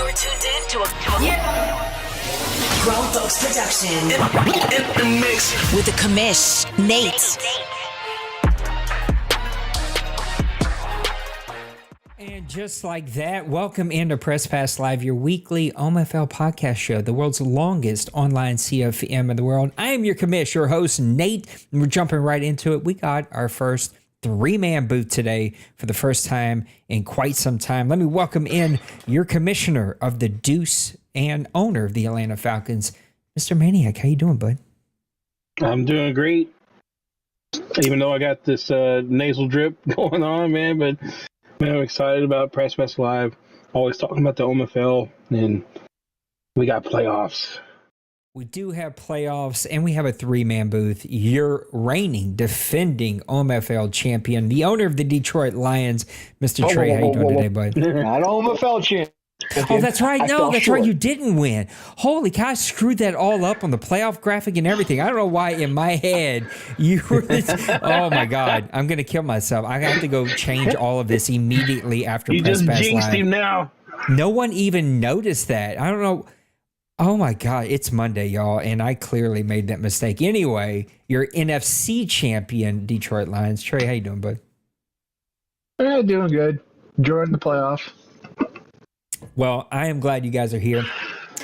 You're tuned in to a Grown Folks production. In the mix With the commish, Nate. And just like that, welcome into Press Pass Live, your weekly OMFL podcast show, the world's longest online CFM in the world. I am your commish, your host, Nate, and we're jumping right into it. We got our first three-man booth today for the first time in quite some time. Let me welcome in your commissioner of the Deuce and owner of the Atlanta Falcons, Mr. Maniac. How you doing, bud? I'm doing great, even though I got this nasal drip going on, man. But man, I'm excited about Press Pass Live. Always talking about the OMFL, and we got playoffs. We do have playoffs, and we have a three-man booth. Your reigning, defending OMFL champion, the owner of the Detroit Lions, Mr. Trey. How you doing today, bud? Not OMFL champion. Oh, that's right. No, that's short. right. You didn't win. Holy cow, I screwed that all up on the playoff graphic and everything. I don't know why in my head you were oh, my God. I'm going to kill myself. I have to go change all of this immediately after You Press just Pass jinxed Live. him now. No one even noticed that. I don't know. Oh, my God. It's Monday, y'all, and I clearly made that mistake. Anyway, your NFC champion, Detroit Lions. Trey, how you doing, bud? Yeah, doing good. Enjoying the playoff. Well, I am glad you guys are here.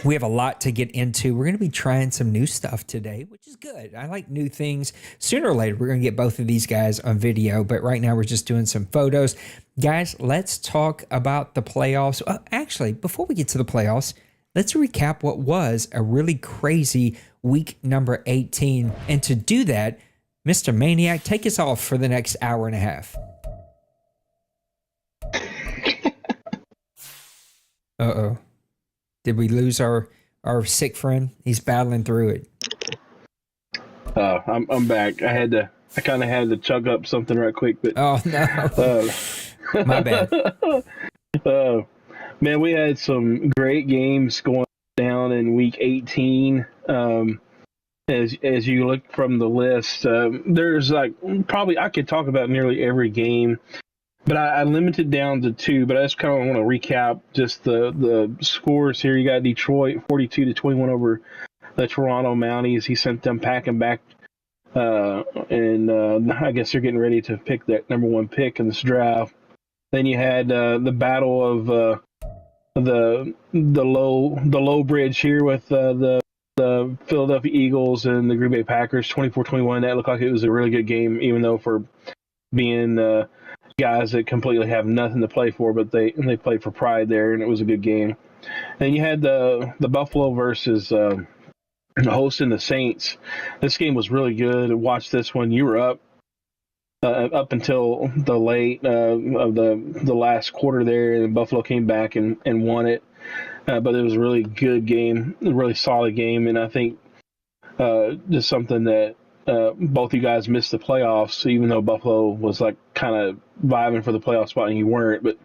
We have a lot to get into. We're going to be trying some new stuff today, which is good. I like new things. Sooner or later, we're going to get both of these guys on video, but right now we're just doing some photos. Guys, let's talk about the playoffs. Actually, before we get to the playoffs, let's recap what was a really crazy week number 18. And to do that, Mr. Maniac, take us off for the next hour and a half. Uh-oh. Did we lose our sick friend? He's battling through it. I'm back. I kind of had to chug up something right quick, but Oh, no. My bad. Man, we had some great games going down in week 18. As you look from the list, there's probably I could talk about nearly every game. But I limited down to two, but I just kind of want to recap just the scores here. You got Detroit 42-21 over the Toronto Mounties. He sent them packing back, and I guess they're getting ready to pick that number one pick in this draft. Then you had the battle of the low bridge here with the Philadelphia Eagles and the Green Bay Packers 24-21. That looked like it was a really good game, even though for being guys that completely have nothing to play for, but they played for pride there, and it was a good game. Then you had the Buffalo versus hosting the Saints. This game was really good. Watch this one. You were up until the late of the last quarter there, and Buffalo came back and won it. But it was a really good game, a really solid game, and I think just something that both you guys missed the playoffs, even though Buffalo was kind of vibing for the playoff spot and you weren't. But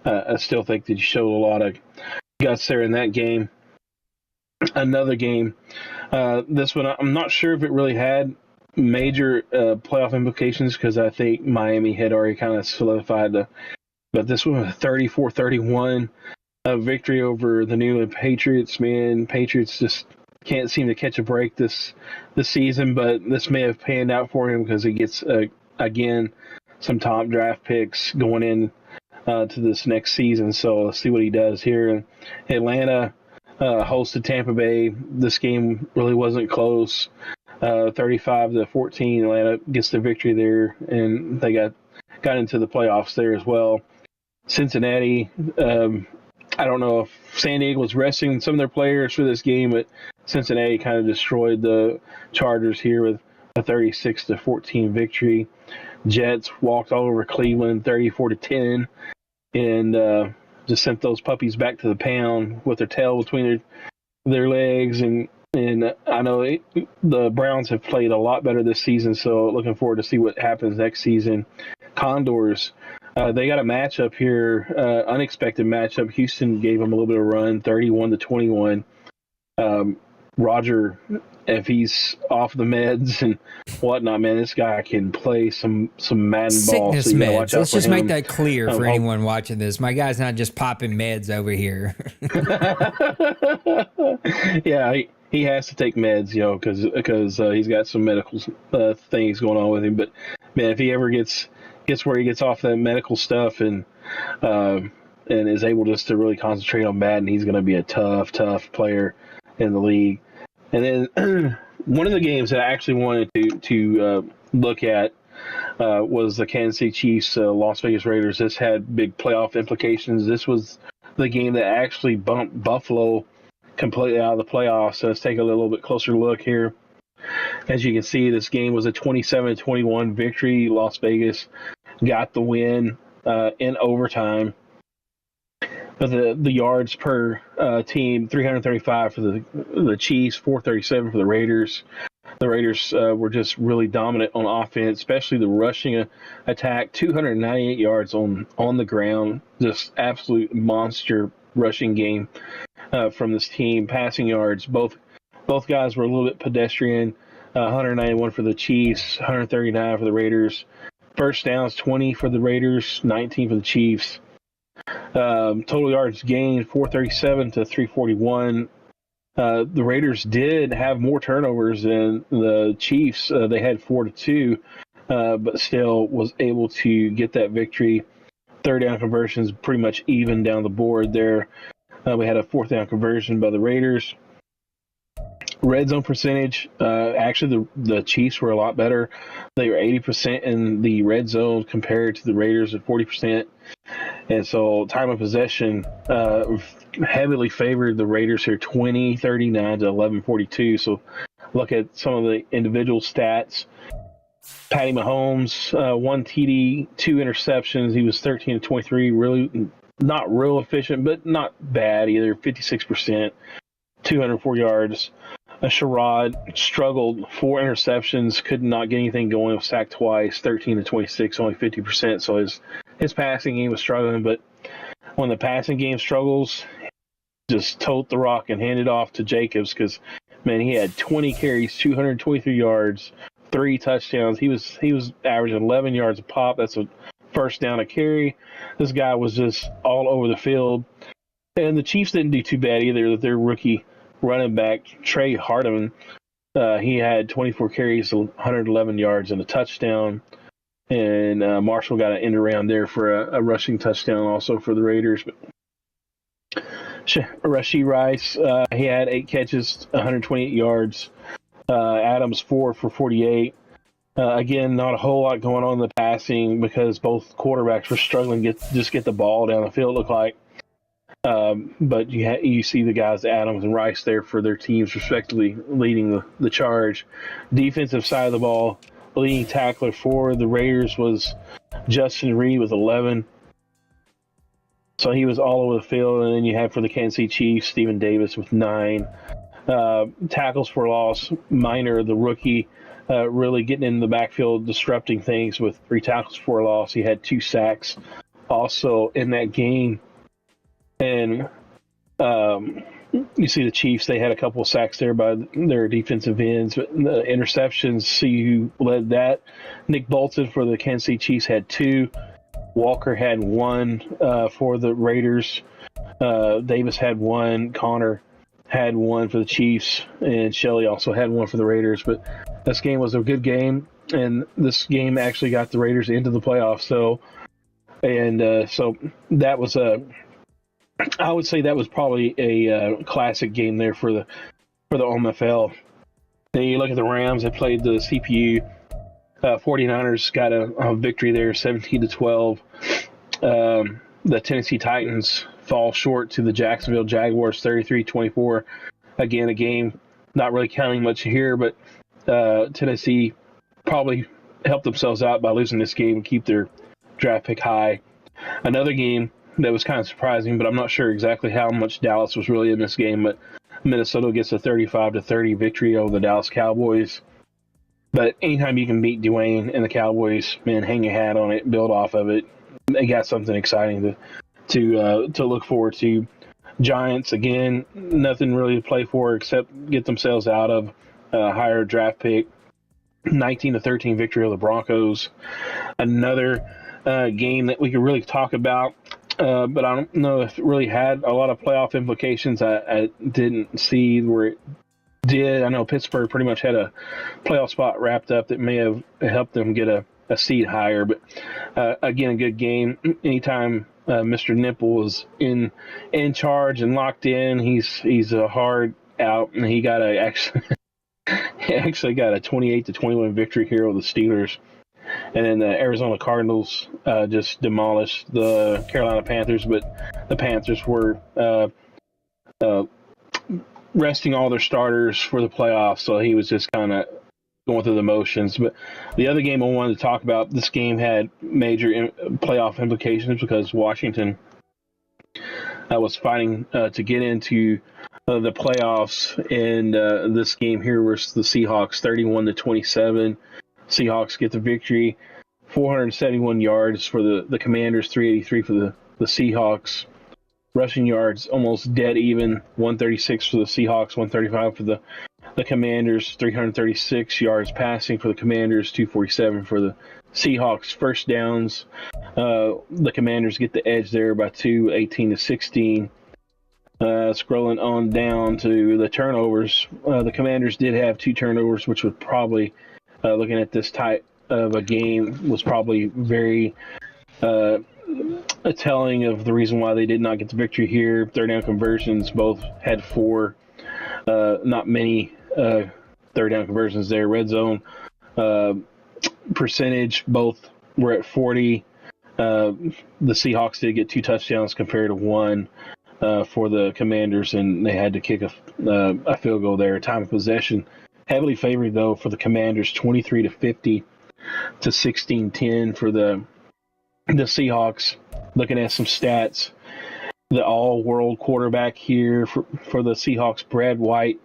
I still think that you showed a lot of guts there in that game. Another game, this one I'm not sure if it really had major playoff implications because I think Miami had already kind of solidified but this one was a 34-31 victory over the New England Patriots. Man, Patriots just can't seem to catch a break this season, but this may have panned out for him because he gets again some top draft picks going in to this next season. So let's see what he does here. Atlanta hosted Tampa Bay. This game really wasn't close. 35-14. Atlanta gets the victory there, and they got into the playoffs there as well. Cincinnati. I don't know if San Diego was resting some of their players for this game, but Cincinnati kind of destroyed the Chargers here with a 36-14 victory. Jets walked all over Cleveland 34-10 and just sent those puppies back to the pound with their tail between their legs. And I know the Browns have played a lot better this season, so looking forward to see what happens next season. Condors, they got a matchup here, unexpected matchup. Houston gave them a little bit of a run, 31-21. Roger, if he's off the meds and whatnot, man, this guy can play some Madden ball. Sickness So you gotta watch meds. out Let's for just him. make that clear for anyone watching this. My guy's not just popping meds over here. Yeah, he has to take meds, because he's got some medical things going on with him. But man, if he ever gets where he gets off that medical stuff and is able just to really concentrate on Madden, he's going to be a tough player in the league. And then one of the games that I actually wanted to look at was the Kansas City Chiefs, Las Vegas Raiders. This had big playoff implications. This was the game that actually bumped Buffalo completely out of the playoffs. So let's take a little bit closer look here. As you can see, this game was a 27-21 victory. Las Vegas got the win in overtime. But the yards per team, 335 for the Chiefs, 437 for the Raiders. The Raiders were just really dominant on offense, especially the rushing attack. 298 yards on the ground. Just absolute monster rushing game from this team. Passing yards, both guys were a little bit pedestrian. 191 for the Chiefs, 139 for the Raiders. First downs, 20 for the Raiders, 19 for the Chiefs. Total yards gained, 437 to 341. The Raiders did have more turnovers than the Chiefs. They had 4-2, but still was able to get that victory. Third down conversions pretty much even down the board there. We had a fourth down conversion by the Raiders. Red zone percentage, actually the Chiefs were a lot better. They were 80% in the red zone compared to the Raiders at 40%. And so time of possession heavily favored the Raiders here, 20-39 to 11-42. So look at some of the individual stats. Patty Mahomes, 1 TD, 2 interceptions. He was 13-23, really not real efficient, but not bad either, 56%, 204 yards. Sherrod struggled, 4 interceptions, could not get anything going, was sacked twice, 13-26, only 50%. So his passing game was struggling, but when the passing game struggles, just tote the rock and hand it off to Jacobs because, man, he had 20 carries, 223 yards, 3 touchdowns. He was averaging 11 yards a pop. That's a first down a carry. This guy was just all over the field. And the Chiefs didn't do too bad either. Their rookie running back, Trey Hardeman, he had 24 carries, 111 yards, and a touchdown. And Marshall got an end around there for a rushing touchdown also for the Raiders. But Rashee Rice, he had 8 catches, 128 yards. Adams 4 for 48. Again, not a whole lot going on in the passing because both quarterbacks were struggling to get the ball down the field, it looked like. But you see the guys, Adams and Rice, there for their teams, respectively, leading the charge. Defensive side of the ball, leading tackler for the Raiders was Justin Reed with 11. So he was all over the field. And then you have for the Kansas City Chiefs, Stephen Davis with 9. Tackles for loss, Minor, the rookie, really getting in the backfield, disrupting things with 3 tackles for loss. He had 2 sacks also in that game. And you see the Chiefs, they had a couple of sacks there by their defensive ends. But the interceptions, see who led that. Nick Bolton for the Kansas City Chiefs had 2. Walker had 1 for the Raiders. Davis had 1. Connor had 1 for the Chiefs. And Shelley also had 1 for the Raiders. But this game was a good game. And this game actually got the Raiders into the playoffs. So that was I would say that was probably a classic game there for the OMFL. Then you look at the Rams, they played the CPU. 49ers got a victory there, 17-12. The Tennessee Titans fall short to the Jacksonville Jaguars, 33-24. Again, a game not really counting much here, but Tennessee probably helped themselves out by losing this game and keep their draft pick high. Another game that was kind of surprising, but I'm not sure exactly how much Dallas was really in this game, but Minnesota gets a 35-30 victory over the Dallas Cowboys. But anytime you can beat Dwayne and the Cowboys, man, hang your hat on it, build off of it. They got something exciting to look forward to. Giants, again, nothing really to play for except get themselves out of a higher draft pick. 19-13 victory of the Broncos. Another game that we could really talk about, but I don't know if it really had a lot of playoff implications. I didn't see where it did. I know Pittsburgh pretty much had a playoff spot wrapped up that may have helped them get a seed higher, but again, a good game. Anytime Mr. Nipple was in charge and locked in, he's a hard out, and he got he actually got a 28-21 victory here over the Steelers. And then the Arizona Cardinals just demolished the Carolina Panthers, but the Panthers were resting all their starters for the playoffs, so he was just kind of going through the motions. But the other game I wanted to talk about, this game had major playoff implications because Washington was fighting to get into the playoffs, and this game here was the Seahawks, 31-27. Seahawks get the victory, 471 yards for the Commanders, 383 for the Seahawks. Rushing yards almost dead even, 136 for the Seahawks, 135 for the Commanders, 336 yards passing for the Commanders, 247 for the Seahawks. First downs, the Commanders get the edge there by 2, 18-16. Scrolling on down to the turnovers, the Commanders did have 2 turnovers, which would probably, looking at this type of a game, was probably very telling of the reason why they did not get the victory here. Third down conversions, both had 4. Not many third down conversions there. Red zone percentage, both were at 40. The Seahawks did get 2 touchdowns compared to 1 for the Commanders, and they had to kick a field goal there. Time of possession heavily favored, though, for the Commanders, 23-50 to 16-10 for the Seahawks. Looking at some stats, the all-world quarterback here for the Seahawks, Brad White,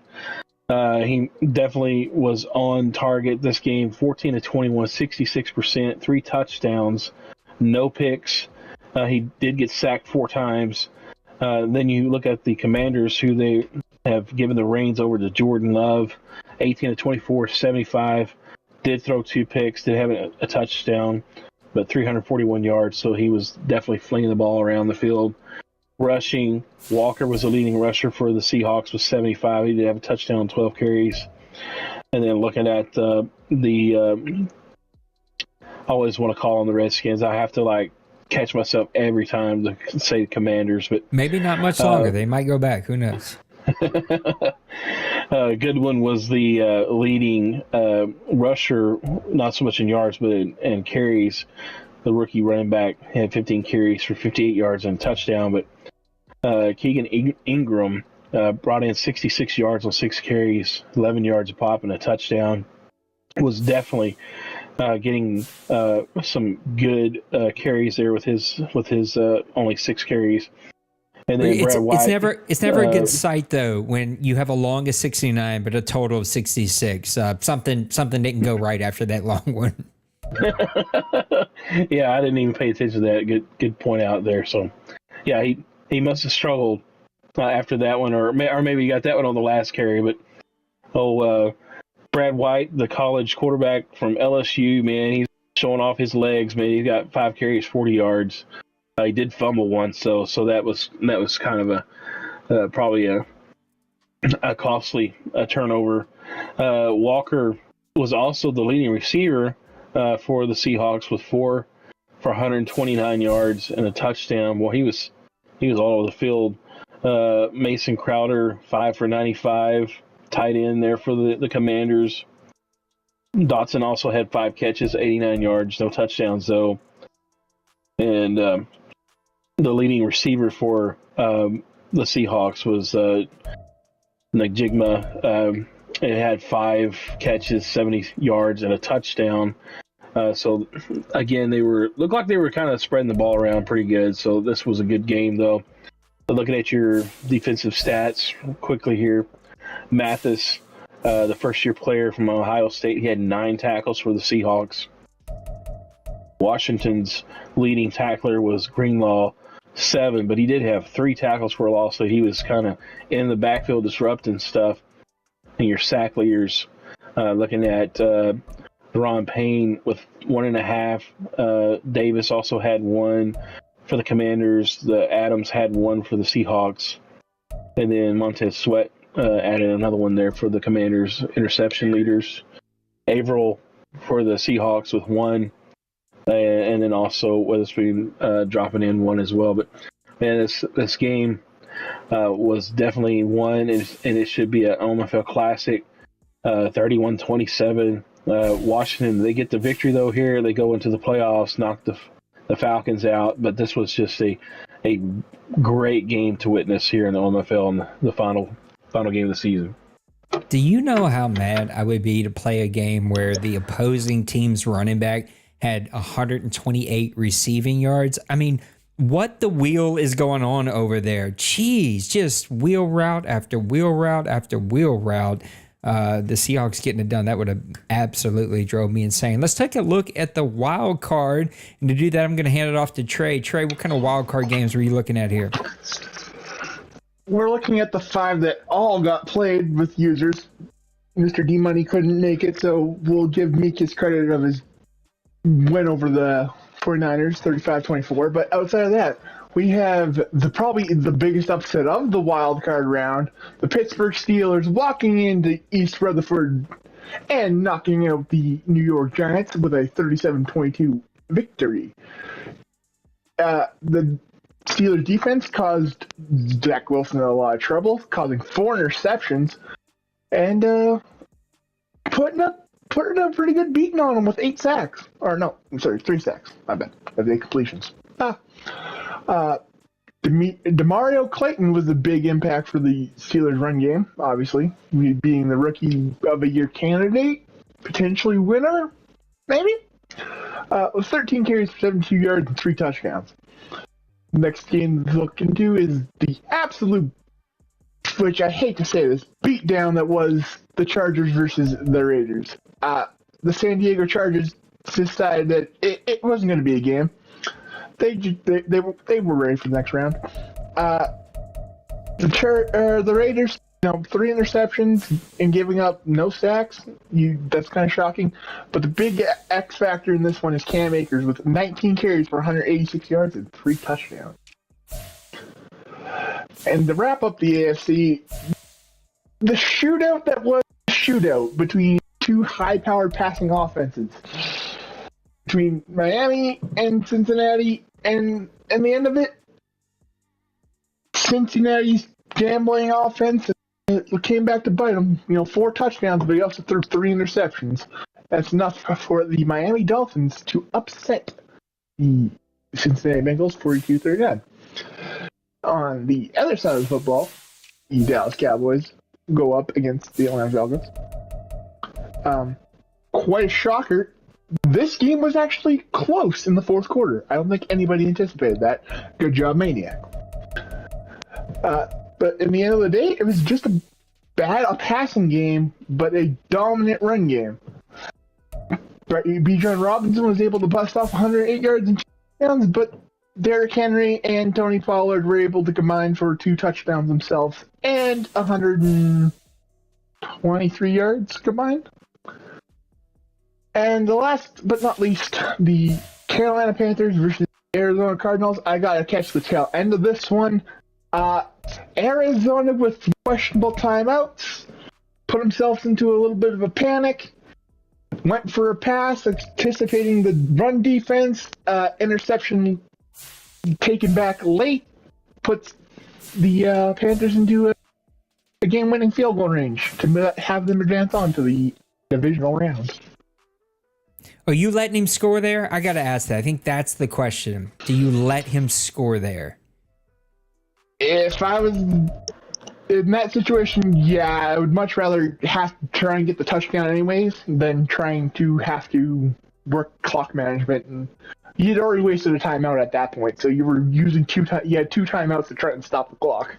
he definitely was on target this game. 14-21, 66%, 3 touchdowns, no picks. He did get sacked 4 times. Then you look at the Commanders, who they have given the reins over to Jordan Love, 18-24, 75. Did throw 2 picks, did have a touchdown, but 341 yards, so he was definitely flinging the ball around the field. Rushing, Walker was the leading rusher for the Seahawks with 75. He did have a touchdown, 12 carries. And then looking at I always want to call on the Redskins. I have to catch myself every time to say Commanders, but maybe not much longer. They might go back. Who knows? Good one was the leading rusher, not so much in yards, but in carries. The rookie running back had 15 carries for 58 yards and a touchdown, but Keegan Ingram brought in 66 yards on 6 carries, 11 yards a pop, and a touchdown. Was definitely getting some good carries there with his only 6 carries. And then Brad White, it's never a good sight though when you have a long of 69 but a total of 66. Something didn't go right after that long one. Yeah, I didn't even pay attention to that. Good point out there. So, yeah, he must have struggled after that one, or maybe he got that one on the last carry. But Brad White, the college quarterback from LSU, man, he's showing off his legs. Man, he's got 5 carries, 40 yards. He did fumble once, so that was kind of a probably a costly turnover. Walker was also the leading receiver for the Seahawks with 4 for 129 yards and a touchdown. Well, he was all over the field. Mason Crowder, 5 for 95, tight end there for the Commanders. Dotson also had 5 catches, 89 yards, no touchdowns though. And the leading receiver for the Seahawks was Najigma. It had 5 catches, 70 yards, and a touchdown. So again, looked like they were kind of spreading the ball around pretty good. So this was a good game, though. But looking at your defensive stats quickly here, Mathis, the first-year player from Ohio State, he had 9 tackles for the Seahawks. Washington's leading tackler was Greenlaw, 7, but he did have 3 tackles for a loss, so he was kind of in the backfield disrupting stuff. And your sack leaders, looking at Ron Payne with 1.5. Davis also had 1 for the Commanders. The Adams had 1 for the Seahawks. And then Montez Sweat added another 1 there for the Commanders' interception leaders. Averill for the Seahawks with 1. And then also Witherspoon dropping in 1 as well. But, man, this game was definitely one, and it should be an OMFL Classic, 31-27. Washington, they get the victory, though, here. They go into the playoffs, knock the Falcons out. But this was just a great game to witness here in the OMFL in the final game of the season. Do you know how mad I would be to play a game where the opposing team's running back had 128 receiving yards? I mean, what the wheel is going on over there? Jeez, just wheel route after wheel route after wheel route. The Seahawks getting it done, that would have absolutely drove me insane. Let's take a look at the wild card. And to do that, I'm going to hand it off to Trey. Trey, what kind of wild card games were you looking at here? We're looking at the 5 that all got played with users. Mr. D-Money couldn't make it, so we'll give Meek his credit of his win over the 49ers, 35-24. But outside of that, we have probably the biggest upset of the wild card round, the Pittsburgh Steelers walking into East Rutherford and knocking out the New York Giants with a 37-22 victory. The Steelers defense caused Zach Wilson a lot of trouble, causing 4 interceptions, and putting a pretty good beating on him with 8 sacks. Or no, I'm sorry, 3 sacks. My bad. Of 8 completions. Demario Clayton was a big impact for the Steelers run game, obviously. Being the Rookie of the Year candidate, potentially winner, maybe? With 13 carries for 72 yards and 3 touchdowns. Next game to look into is the absolute, which I hate to say this, beatdown that was the Chargers versus the Raiders. The San Diego Chargers decided that it wasn't going to be a game. They were ready for the next round. The Raiders, 3 interceptions and giving up no sacks. That's kind of shocking. But the big X factor in this one is Cam Akers with 19 carries for 186 yards and 3 touchdowns. And to wrap up the AFC, the shootout that was a shootout between 2 high-powered passing offenses, between Miami and Cincinnati, and in the end of it, Cincinnati's gambling offense came back to bite them. 4 touchdowns, but he also threw 3 interceptions. That's enough for the Miami Dolphins to upset the Cincinnati Bengals 42-39. On the other side of the football, the Dallas Cowboys go up against the Atlanta Falcons. Quite a shocker. This game was actually close in the 4th quarter. I don't think anybody anticipated that. Good job, Maniac. But in the end of the day, it was just a passing game, but a dominant run game. Bijan Robinson was able to bust off 108 yards and touchdowns, but Derrick Henry and Tony Pollard were able to combine for 2 touchdowns themselves and 123 yards combined. And the last but not least, the Carolina Panthers versus Arizona Cardinals. I gotta catch the tail end of this one. Arizona with questionable timeouts put themselves into a little bit of a panic. Went for a pass, anticipating the run defense. Interception taken back late puts the Panthers into a game-winning field goal range to have them advance on to the divisional round. Are you letting him score there? I got to ask that. I think that's the question. Do you let him score there? If I was in that situation, yeah, I would much rather have to try and get the touchdown anyways than trying to have to work clock management. And you'd already wasted a timeout at that point, so you were using you had 2 timeouts to try and stop the clock.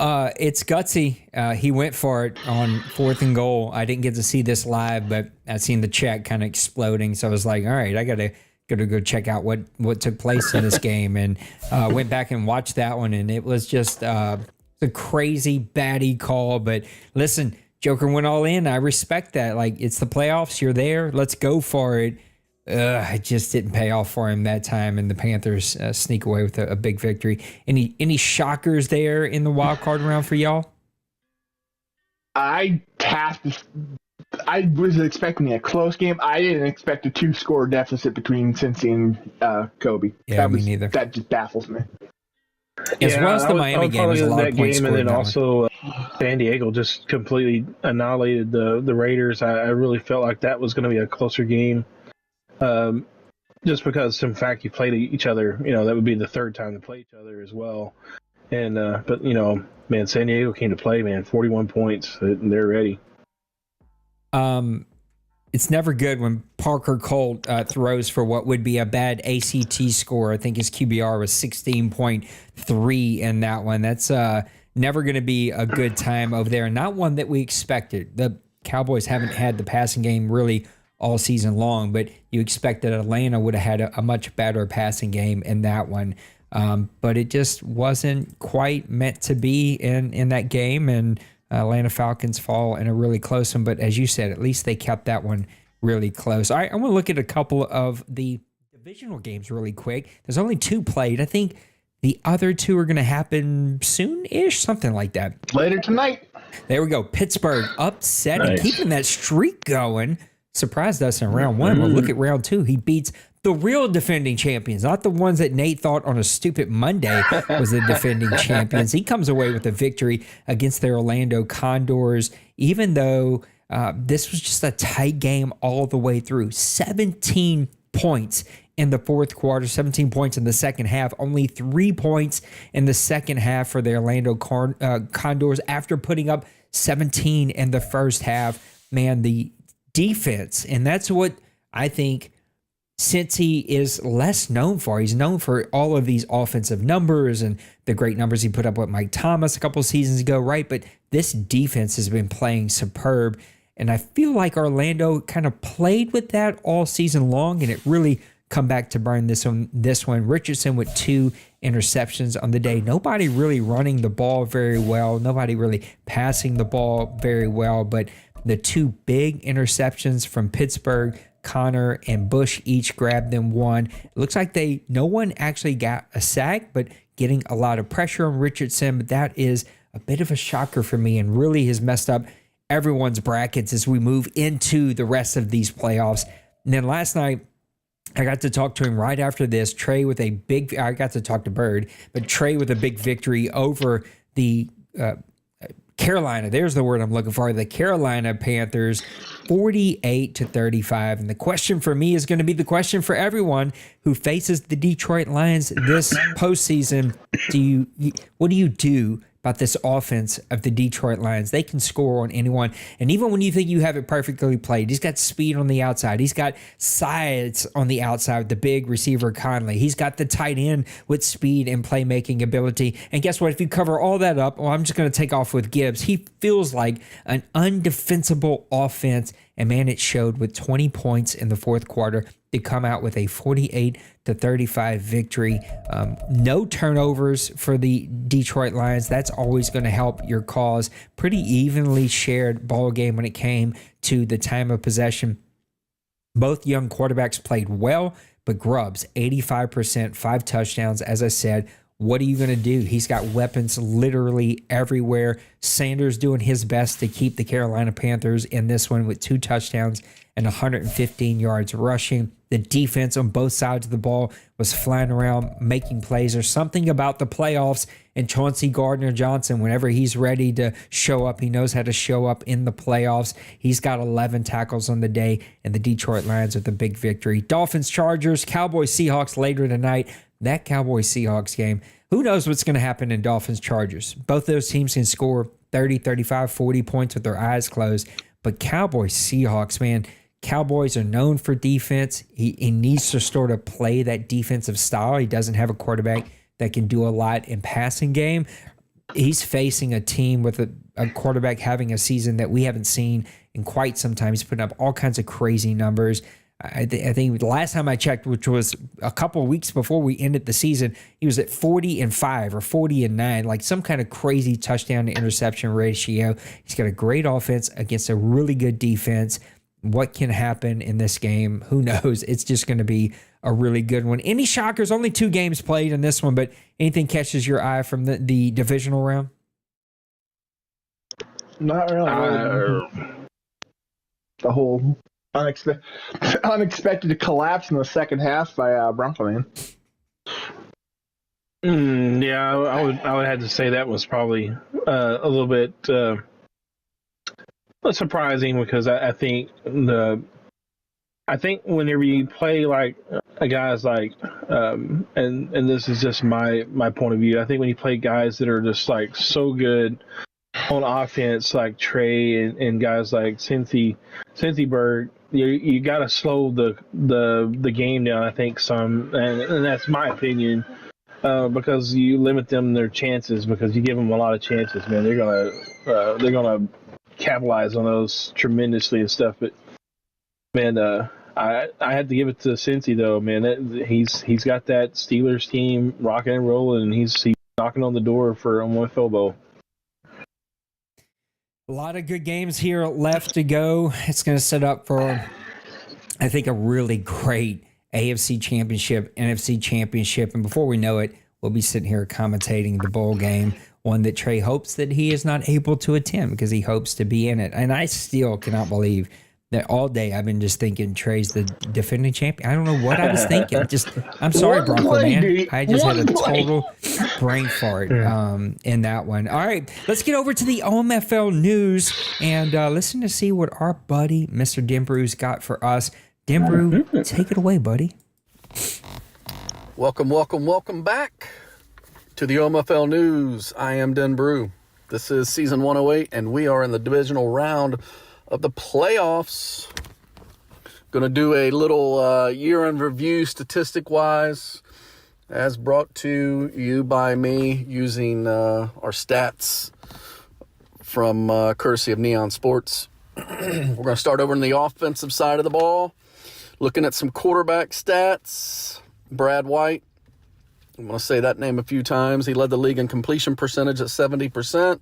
It's gutsy. He went for it on 4th and goal. I didn't get to see this live, but I seen the chat kind of exploding. So I was like, all right, I got to to go check out what took place in this game, and went back and watched that one, and it was just a crazy baddie call. But listen, Joker went all in. I respect that. Like, it's the playoffs. You're there. Let's go for it. It just didn't pay off for him that time, and the Panthers sneak away with a big victory. Any shockers there in the wild card round for y'all? I was expecting a close game. I didn't expect a 2-score deficit between Cincy and Kobe. Yeah, me neither. That just baffles me. As well as the Miami game, there's a lot of points scored. And then also San Diego just completely annihilated the Raiders. I really felt like that was going to be a closer game. Just because, in fact, you played each other, that would be the third time to play each other as well. And, but, man, San Diego came to play, man, 41 points, and they're ready. It's never good when Parker Colt throws for what would be a bad ACT score. I think his QBR was 16.3 in that one. That's never going to be a good time over there, and not one that we expected. The Cowboys haven't had the passing game really all season long, but you expect that Atlanta would have had a much better passing game in that one. But it just wasn't quite meant to be in that game, and Atlanta Falcons fall in a really close one. But as you said, at least they kept that one really close. All right, I want to look at a couple of the divisional games really quick. There's only 2 played. I think the other 2 are going to happen soon-ish, something like that. Later tonight. There we go. Pittsburgh upset and Nice. keeping that streak going. Surprised us in round 1. Well, look at round 2. He beats the real defending champions, not the ones that Nate thought on a stupid Monday was the defending champions. He comes away with a victory against the Orlando Condors, even though this was just a tight game all the way through. 17 points in the fourth quarter, 17 points in the second half, only 3 points in the second half for the Orlando Condors after putting up 17 in the first half. Man, the defense, and that's what I think Cincy is less known for. He's known for all of these offensive numbers and the great numbers he put up with Mike Thomas a couple seasons ago, right? But this defense has been playing superb, and I feel like Orlando kind of played with that all season long, and it really come back to burn this one. Richardson with 2 interceptions on the day. Nobody really running the ball very well. Nobody really passing the ball very well, but the 2 big interceptions from Pittsburgh, Connor and Bush each grabbed them one. It looks like no one actually got a sack, but getting a lot of pressure on Richardson. But that is a bit of a shocker for me and really has messed up everyone's brackets as we move into the rest of these playoffs. And then last night, I got to talk to him right after this. I got to talk to Bird, but Trey with a big victory over the Carolina, there's the word I'm looking for, the Carolina Panthers, 48-35. And the question for me is going to be the question for everyone who faces the Detroit Lions this postseason. What do you do about this offense of the Detroit Lions? They can score on anyone. And even when you think you have it perfectly played, he's got speed on the outside. He's got size on the outside with the big receiver Conley. He's got the tight end with speed and playmaking ability. And guess what? If you cover all that up, I'm just going to take off with Gibbs. He feels like an undefensible offense. And man, it showed with 20 points in the fourth quarter to come out with a 48-35 victory. No turnovers for the Detroit Lions. That's always going to help your cause. Pretty evenly shared ball game when it came to the time of possession. Both young quarterbacks played well, but Grubbs, 85%, 5 touchdowns. As I said, what are you going to do? He's got weapons literally everywhere. Sanders doing his best to keep the Carolina Panthers in this one with 2 touchdowns and 115 yards rushing. The defense on both sides of the ball was flying around, making plays. There's something about the playoffs and Chauncey Gardner-Johnson. Whenever he's ready to show up, he knows how to show up in the playoffs. He's got 11 tackles on the day, and the Detroit Lions with a big victory. Dolphins-Chargers, Cowboys-Seahawks later tonight. That Cowboys-Seahawks game, who knows what's going to happen in Dolphins-Chargers? Both those teams can score 30, 35, 40 points with their eyes closed. But Cowboys-Seahawks, man, Cowboys are known for defense. He needs to sort of play that defensive style. He doesn't have a quarterback that can do a lot in passing game. He's facing a team with a quarterback having a season that we haven't seen in quite some time. He's putting up all kinds of crazy numbers. I think the last time I checked, which was a couple of weeks before we ended the season, he was at 40-5 or 40-9, like some kind of crazy touchdown to interception ratio. He's got a great offense against a really good defense. What can happen in this game? Who knows? It's just going to be a really good one. Any shockers? Only 2 games played in this one, but anything catches your eye from the divisional round? Not really. The whole unexpected collapse in the second half by Bronco Man. Yeah, I would have to say that was probably a little bit surprising, because I think whenever you play like guys like and this is just my point of view, I think when you play guys that are just like so good on offense, like Trey and guys like Cincy Berg, you got to slow the game down, I think, some, and that's my opinion, because you limit them their chances, because you give them a lot of chances, man. They're gonna capitalize on those tremendously and stuff. But man, I had to give it to Cincy though, man. He's got that Steelers team rocking and rolling, and he's knocking on the door for OMFL Bowl. A lot of good games here left to go. It's going to set up for, I think, a really great AFC Championship, NFC Championship. And before we know it, we'll be sitting here commentating the bowl game, one that Trey hopes that he is not able to attend because he hopes to be in it. And I still cannot believe that all day I've been just thinking Trey's the defending champion. I don't know what I was thinking. I'm sorry, Bronco man. I just had a total brain fart in that one. All right, let's get over to the OMFL news and listen to see what our buddy Mr. Denbrew's got for us. Denbrew, take it away, buddy. Welcome back to the OMFL news. I am Denbrew. This is season 108, and we are in the divisional round of the playoffs. Going to do a little year-end review statistic-wise, as brought to you by me using our stats from courtesy of Neon Sports. We're going to start over on the offensive side of the ball, looking at some quarterback stats. Brad White, I'm going to say that name a few times. He led the league in completion percentage at 70%.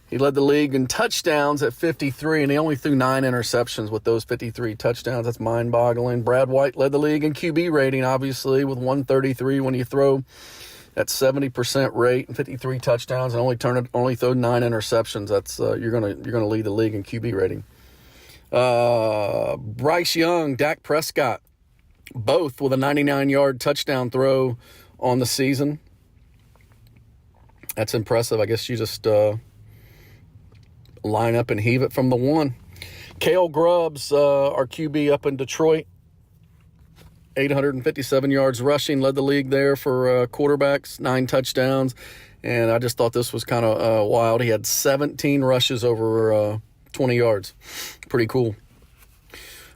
He led the league in touchdowns at 53, and he only threw 9 interceptions with those 53 touchdowns. That's mind-boggling. Brad White led the league in QB rating, obviously, with 133 when you throw at 70% rate and 53 touchdowns and only throw 9 interceptions. That's you're gonna lead the league in QB rating. Bryce Young, Dak Prescott, both with a 99-yard touchdown throw on the season. That's impressive. I guess you just line up and heave it from the one. Cale Grubbs, our QB up in Detroit, 857 yards rushing, led the league there for quarterbacks, 9 touchdowns. And I just thought this was kind of wild. He had 17 rushes over 20 yards. Pretty cool.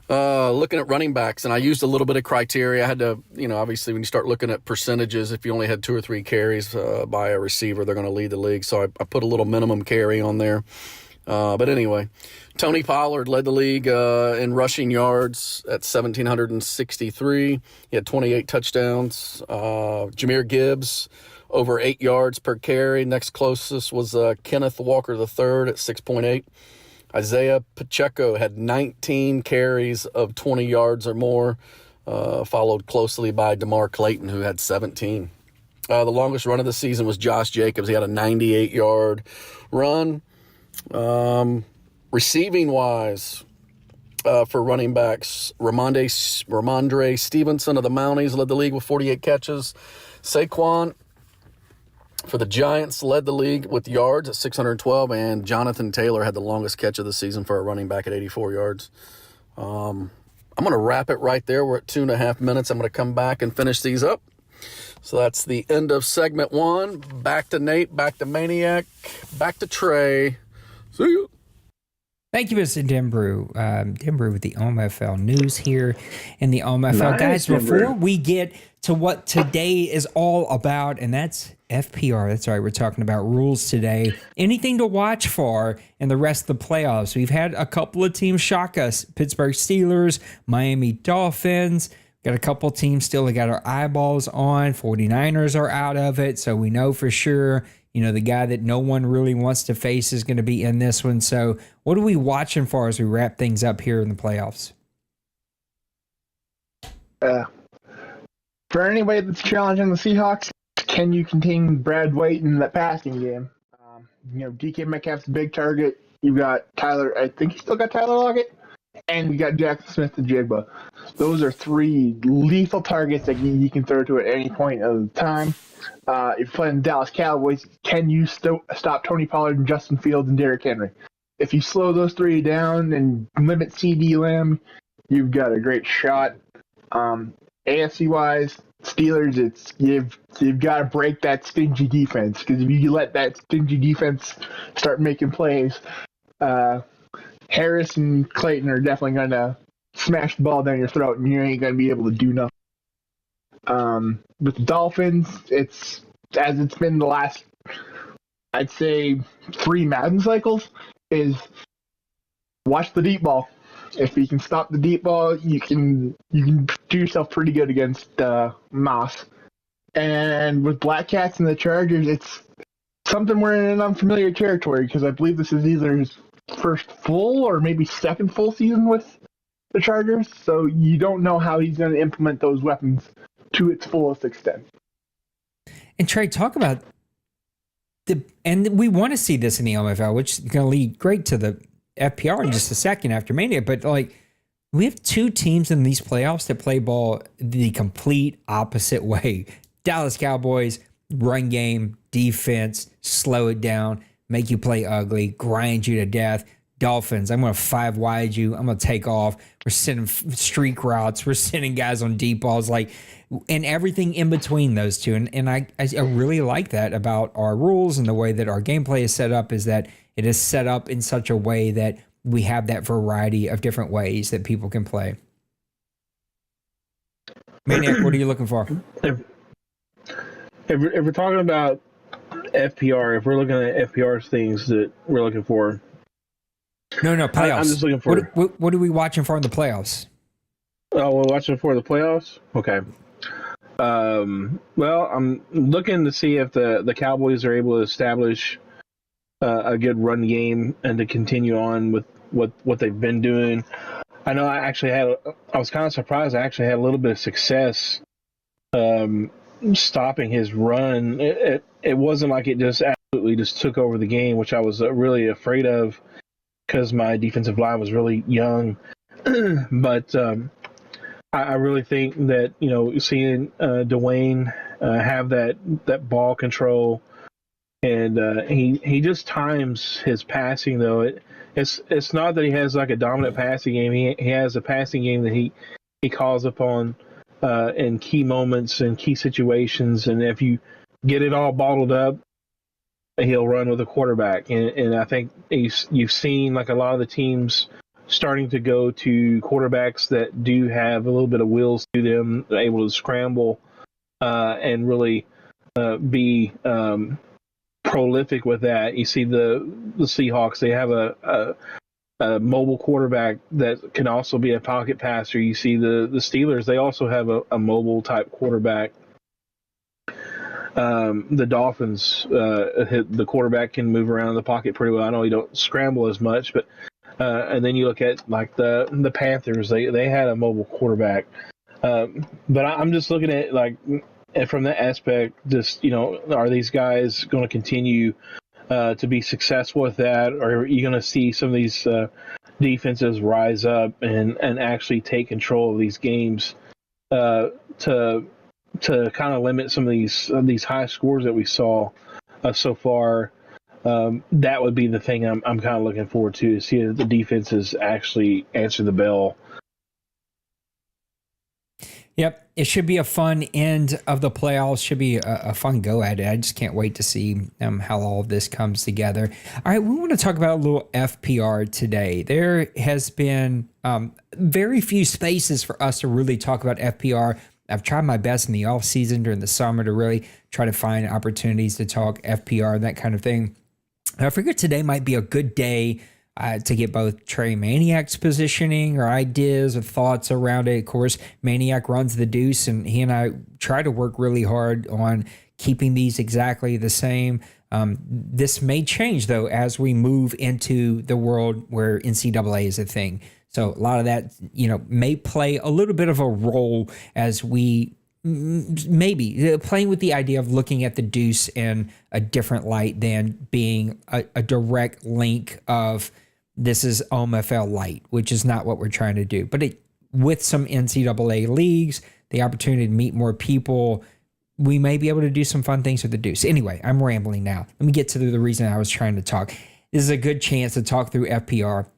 Looking at running backs, and I used a little bit of criteria. I had to, obviously when you start looking at percentages, if you only had 2 or 3 carries by a receiver, they're going to lead the league. So I put a little minimum carry on there. But anyway, Tony Pollard led the league in rushing yards at 1,763. He had 28 touchdowns. Jahmyr Gibbs, over 8 yards per carry. Next closest was Kenneth Walker III at 6.8. Isaiah Pacheco had 19 carries of 20 yards or more, followed closely by DeMar Clayton, who had 17. The longest run of the season was Josh Jacobs. He had a 98-yard run. Receiving-wise, for running backs, Ramondre Stevenson of the Mounties led the league with 48 catches. Saquon for the Giants led the league with yards at 612, and Jonathan Taylor had the longest catch of the season for a running back at 84 yards. I'm going to wrap it right there. We're at 2.5 minutes. I'm going to come back and finish these up. So that's the end of segment 1. Back to Nate, back to Maniac, back to Trey. See you. Thank you, Mr. Denbrew. Denbrew with the OMFL news here in the OMFL. Nice, Guys, Denbrew. before we get to what today is all about, and that's FPR. That's right. We're talking about rules today. Anything to watch for in the rest of the playoffs. We've had a couple of teams shock us. Pittsburgh Steelers, Miami Dolphins. Got a couple teams still that got our eyeballs on. 49ers are out of it, so we know for sure, the guy that no one really wants to face is going to be in this one. So what are we watching for as we wrap things up here in the playoffs? For anybody that's challenging the Seahawks, can you contain Brad White in that passing game? DK Metcalf's a big target. You've got Tyler. I think you still got Tyler Lockett. And we got Jackson Smith and Jigba. Those are three lethal targets that you can throw to at any point of the time. If you're playing the Dallas Cowboys, can you stop Tony Pollard and Justin Fields and Derrick Henry? If you slow those three down and limit CD Lamb, you've got a great shot. AFC-wise, Steelers, you've got to break that stingy defense, because if you let that stingy defense start making plays, Harris and Clayton are definitely going to smash the ball down your throat, and you ain't going to be able to do nothing. With the Dolphins, it's been the last, I'd say, 3 Madden cycles, is watch the deep ball. If you can stop the deep ball, you can do yourself pretty good against Moss. And with Black Cats and the Chargers, it's something we're in an unfamiliar territory, because I believe this is either his first full or maybe second full season with the Chargers, so you don't know how he's going to implement those weapons to its fullest extent. And Trey, talk about and we want to see this in the OMFL, which is going to lead great to the FPR in just a second after Mania, but we have 2 teams in these playoffs that play ball the complete opposite way. Dallas Cowboys, run game, defense, slow it down, make you play ugly, grind you to death. Dolphins, I'm going to 5 wide you. I'm going to take off. We're sending streak routes. We're sending guys on deep balls, and everything in between those two. And I really like that about our rules and the way that our gameplay is set up, is that it is set up in such a way that we have that variety of different ways that people can play. Maniac, what are you looking for? If we're talking about FPR, if we're looking at FPR's things that we're looking for. No, playoffs. I'm just looking for. What are we watching for in the playoffs? Oh, we're watching for the playoffs? Okay. Well, I'm looking to see if the Cowboys are able to establish a good run game and to continue on with what they've been doing. I know I was kind of surprised. I actually had a little bit of success stopping his run. It wasn't like it just absolutely just took over the game, which I was really afraid of, because my defensive line was really young. But I really think that, seeing Dwayne have that ball control, and he just times his passing, though. It's not that he has like a dominant passing game. He has a passing game that he calls upon in key moments and key situations, and if you get it all bottled up, he'll run with a quarterback. And I think you've seen like a lot of the teams starting to go to quarterbacks that do have a little bit of wheels to them, able to scramble and really be prolific with that. You see the Seahawks, they have a mobile quarterback that can also be a pocket passer. You see the Steelers, they also have a mobile type quarterback. The Dolphins, the quarterback can move around in the pocket pretty well. I know he don't scramble as much, but and then you look at like the Panthers, they had a mobile quarterback. But I'm just looking at from that aspect, just are these guys going to continue to be successful with that, or are you going to see some of these defenses rise up and actually take control of these games to kind of limit some of these high scores that we saw so far? That would be the thing I'm kind of looking forward to see if the defenses actually answer the bell. Yep, it should be a fun end of the playoffs. Should be a fun go at it. I just can't wait to see how all of this comes together. All right, we want to talk about a little FPR today. There has been very few spaces for us to really talk about FPR. I've tried my best in the off season during the summer to really try to find opportunities to talk FPR and that kind of thing. I figured today might be a good day to get both Trey Maniac's positioning or ideas or thoughts around it. Of course, Maniac runs the deuce, and he and I try to work really hard on keeping these exactly the same. This may change, though, as we move into the world where NCAA is a thing. So a lot of that, may play a little bit of a role as we maybe playing with the idea of looking at the deuce in a different light than being a direct link of this is OMFL light, which is not what we're trying to do. But with some NCAA leagues, the opportunity to meet more people, we may be able to do some fun things with the deuce. Anyway, I'm rambling now. Let me get to the reason I was trying to talk. This is a good chance to talk through FPR.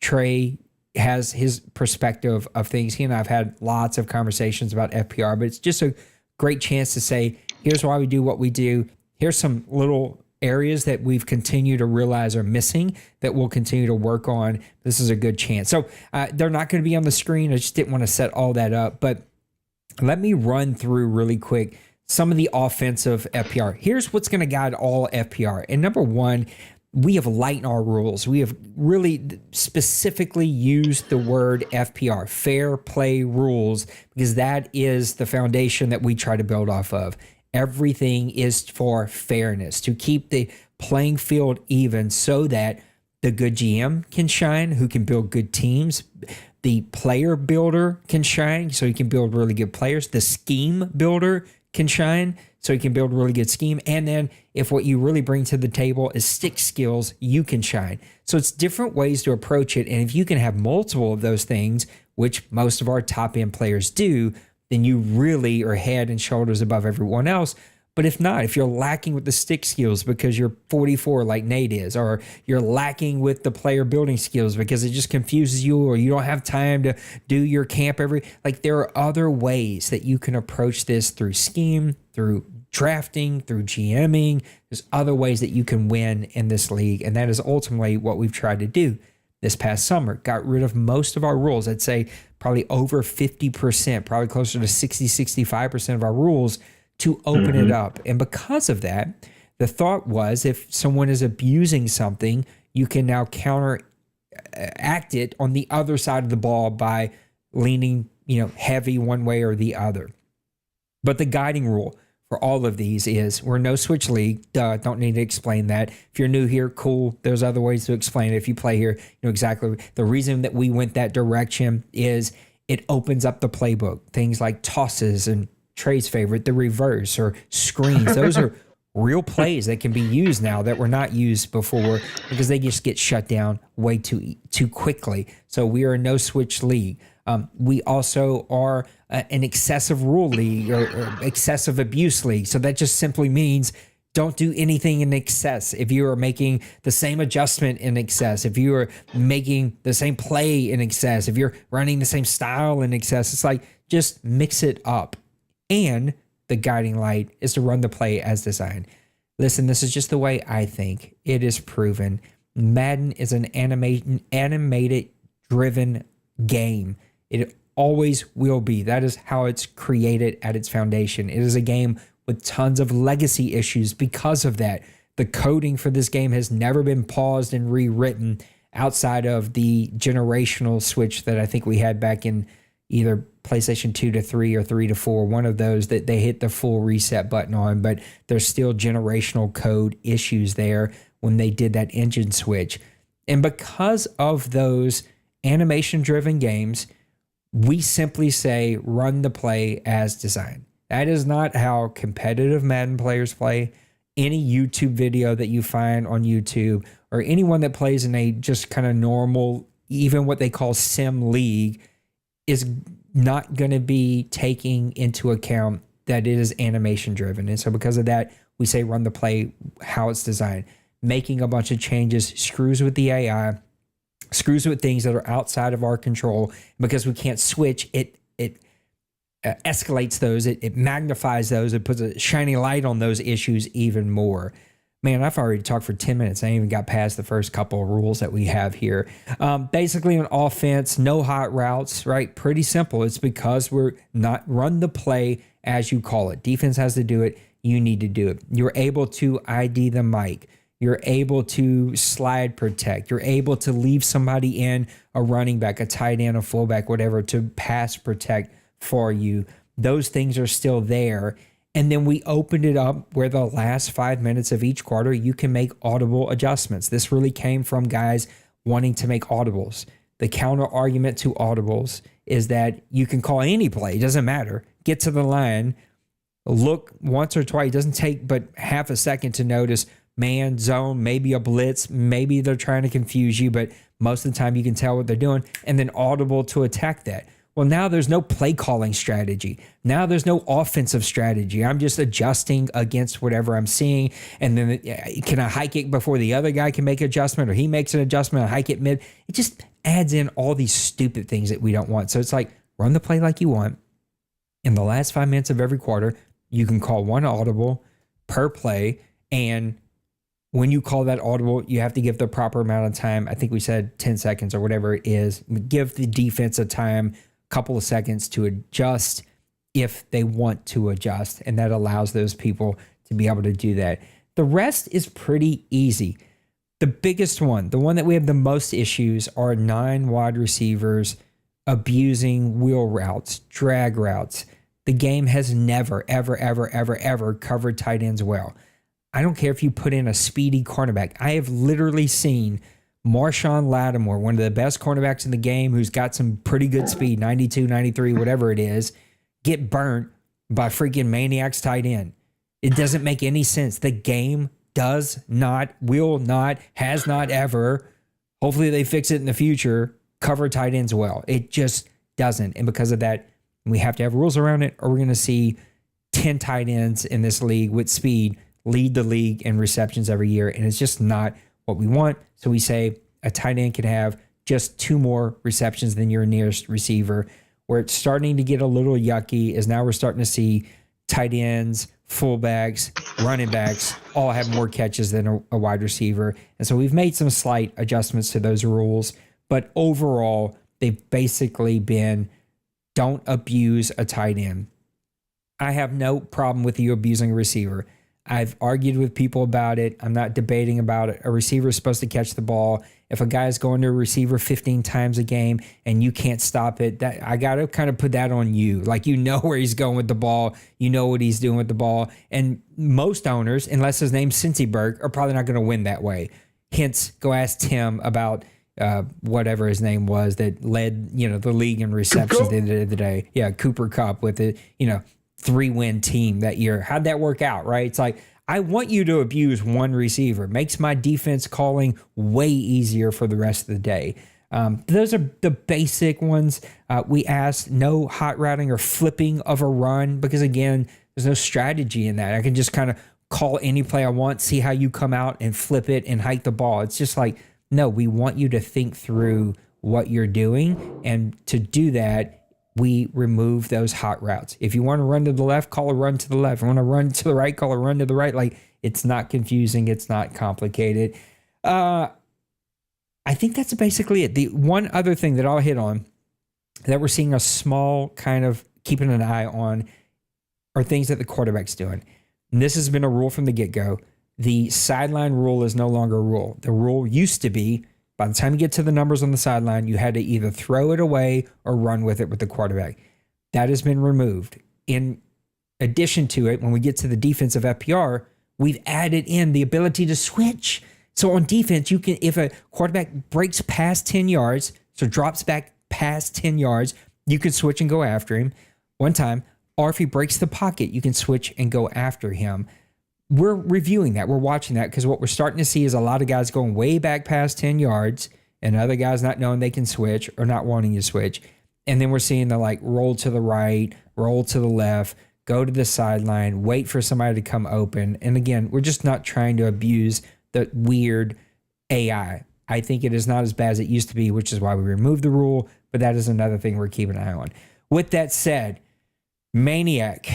Trey has his perspective of things. He and I have had lots of conversations about FPR, but it's just a great chance to say, here's why we do what we do. Here's some little areas that we've continued to realize are missing that we'll continue to work on. This is a good chance. So they're not going to be on the screen. I just didn't want to set all that up, but let me run through really quick some of the offensive FPR. Here's what's going to guide all FPR. And number one, we have lightened our rules. We have really specifically used the word FPR, fair play rules, because that is the foundation that we try to build off of. Everything is for fairness, to keep the playing field even so that the good GM can shine, who can build good teams. The player builder can shine, so he can build really good players. The scheme builder can shine, so he can build really good scheme. And then if what you really bring to the table is stick skills, you can shine. So it's different ways to approach it. And if you can have multiple of those things, which most of our top end players do, then you really are head and shoulders above everyone else. But if not, if you're lacking with the stick skills because you're 44 like Nate is, or you're lacking with the player building skills because it just confuses you, or you don't have time to do your camp there are other ways that you can approach this through scheme, through drafting, through GMing. There's other ways that you can win in this league. And that is ultimately what we've tried to do this past summer. Got rid of most of our rules. I'd say probably over 50%, probably closer to 60, 65% of our rules to open it up. And because of that, the thought was if someone is abusing something, you can now counteract it on the other side of the ball by leaning, heavy one way or the other. But the guiding rule for all of these is we're no switch league. Don't need to explain that. If you're new here, cool. There's other ways to explain it. If you play here, you know exactly. The reason that we went that direction is it opens up the playbook. Things like tosses and Trey's favorite, the reverse or screens. Those are real plays that can be used now that were not used before because they just get shut down way too quickly. So we are a no switch league. We also are an excessive rule league or excessive abuse league. So that just simply means don't do anything in excess. If you are making the same adjustment in excess, if you are making the same play in excess, if you're running the same style in excess, it's like just mix it up. And the guiding light is to run the play as designed. Listen, this is just the way I think. It is proven. Madden is an animated driven game. It always will be. That is how it's created at its foundation. It is a game with tons of legacy issues because of that. The coding for this game has never been paused and rewritten outside of the generational switch that I think we had back in either PlayStation 2 to 3 or 3 to 4, one of those that they hit the full reset button on, but there's still generational code issues there when they did that engine switch. And because of those animation-driven games, we simply say run the play as designed. That is not how competitive Madden players play. Any YouTube video that you find on YouTube or anyone that plays in a just kind of normal, even what they call sim league, is not going to be taking into account that it is animation driven. And so because of that, we say run the play how it's designed. Making a bunch of changes screws with the AI, screws with things that are outside of our control. Because we can't switch it escalates those. It magnifies those. It puts a shiny light on those issues even more. Man, I've already talked for 10 minutes. I ain't even got past the first couple of rules that we have here. Basically, on offense, no hot routes, right? Pretty simple. It's because we're not run the play as you call it. Defense has to do it. You need to do it. You're able to ID the mic. You're able to slide protect. You're able to leave somebody in, a running back, a tight end, a fullback, whatever, to pass protect for you. Those things are still there. And then we opened it up where the last 5 minutes of each quarter, you can make audible adjustments. This really came from guys wanting to make audibles. The counter argument to audibles is that you can call any play. It doesn't matter. Get to the line, look once or twice. It doesn't take but half a second to notice man, zone, maybe a blitz. Maybe they're trying to confuse you, but most of the time you can tell what they're doing, and then audible to attack that. Well, now there's no play calling strategy. Now there's no offensive strategy. I'm just adjusting against whatever I'm seeing. And then can I hike it before the other guy can make an adjustment, or he makes an adjustment, I hike it mid? It just adds in all these stupid things that we don't want. So it's like, run the play like you want. In the last 5 minutes of every quarter, you can call one audible per play. And when you call that audible, you have to give the proper amount of time. I think we said 10 seconds or whatever it is. Give the defense a time, couple of seconds to adjust if they want to adjust, and that allows those people to be able to do that. The rest is pretty easy. The biggest one, the one that we have the most issues, are 9 wide receivers abusing wheel routes, drag routes. The game has never, ever, ever, ever, ever covered tight ends well. I don't care if you put in a speedy cornerback. I have literally seen Marshawn Lattimore, one of the best cornerbacks in the game, who's got some pretty good speed, 92, 93, whatever it is, get burnt by freaking Maniac's tight end. It doesn't make any sense. The game does not, will not, has not ever, hopefully they fix it in the future, cover tight ends well. It just doesn't. And because of that, we have to have rules around it, or we're going to see 10 tight ends in this league with speed lead the league in receptions every year. And it's just not what we want. So we say a tight end can have just 2 more receptions than your nearest receiver. Where it's starting to get a little yucky is now we're starting to see tight ends, fullbacks, running backs all have more catches than a wide receiver. And so we've made some slight adjustments to those rules. But overall, they've basically been don't abuse a tight end. I have no problem with you abusing a receiver. I've argued with people about it. I'm not debating about it. A receiver is supposed to catch the ball. If a guy's going to a receiver 15 times a game and you can't stop it, that I got to kind of put that on you. Like, you know where he's going with the ball. You know what he's doing with the ball. And most owners, unless his name's Cincy Burke, are probably not going to win that way. Hence, go ask Tim about whatever his name was that led, the league in receptions at the end of the day. Yeah, Cooper Kupp with it, 3-win team that year. How'd that work out, right? It's like, I want you to abuse one receiver. Makes my defense calling way easier for the rest of the day. Those are the basic ones. We asked no hot routing or flipping of a run because, again, there's no strategy in that. I can just kind of call any play I want, see how you come out and flip it and hike the ball. It's just like, no, we want you to think through what you're doing. And to do that, we remove those hot routes. If you want to run to the left, call a run to the left. If you want to run to the right, call a run to the right. Like, it's not confusing. It's not complicated. I think that's basically it. The one other thing that I'll hit on that we're seeing a small kind of keeping an eye on are things that the quarterback's doing. And this has been a rule from the get-go. The sideline rule is no longer a rule. The rule used to be, by the time you get to the numbers on the sideline, you had to either throw it away or run with it with the quarterback. That has been removed. In addition to it, when we get to the defensive FPR, we've added in the ability to switch. So on defense, you can, if a quarterback breaks past 10 yards, so drops back past 10 yards, you can switch and go after him one time. Or if he breaks the pocket, you can switch and go after him. We're reviewing that. We're watching that because what we're starting to see is a lot of guys going way back past 10 yards and other guys not knowing they can switch or not wanting to switch. And then we're seeing the roll to the right, roll to the left, go to the sideline, wait for somebody to come open. And again, we're just not trying to abuse the weird AI. I think it is not as bad as it used to be, which is why we removed the rule. But that is another thing we're keeping an eye on. With that said, Maniac,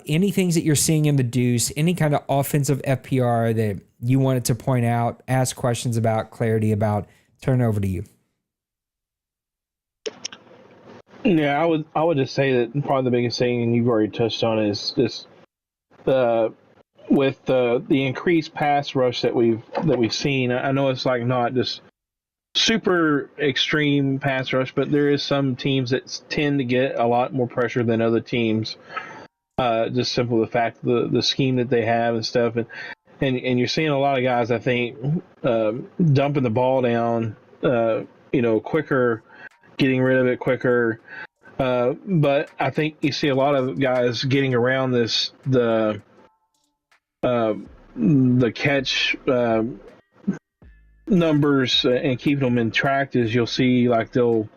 any things that you're seeing in the deuce, any kind of offensive FPR that you wanted to point out, ask questions about, clarity about, turn it over to you. Yeah, I would just say that probably the biggest thing, and you've already touched on, is just with the increased pass rush that we've seen. I know it's like not just super extreme pass rush, but there is some teams that tend to get a lot more pressure than other teams. Just simple the fact the scheme that they have and stuff, and you're seeing a lot of guys, I think, dumping the ball down, quicker, getting rid of it quicker. But I think you see a lot of guys getting around the catch numbers and keeping them in track. Is you'll see like they'll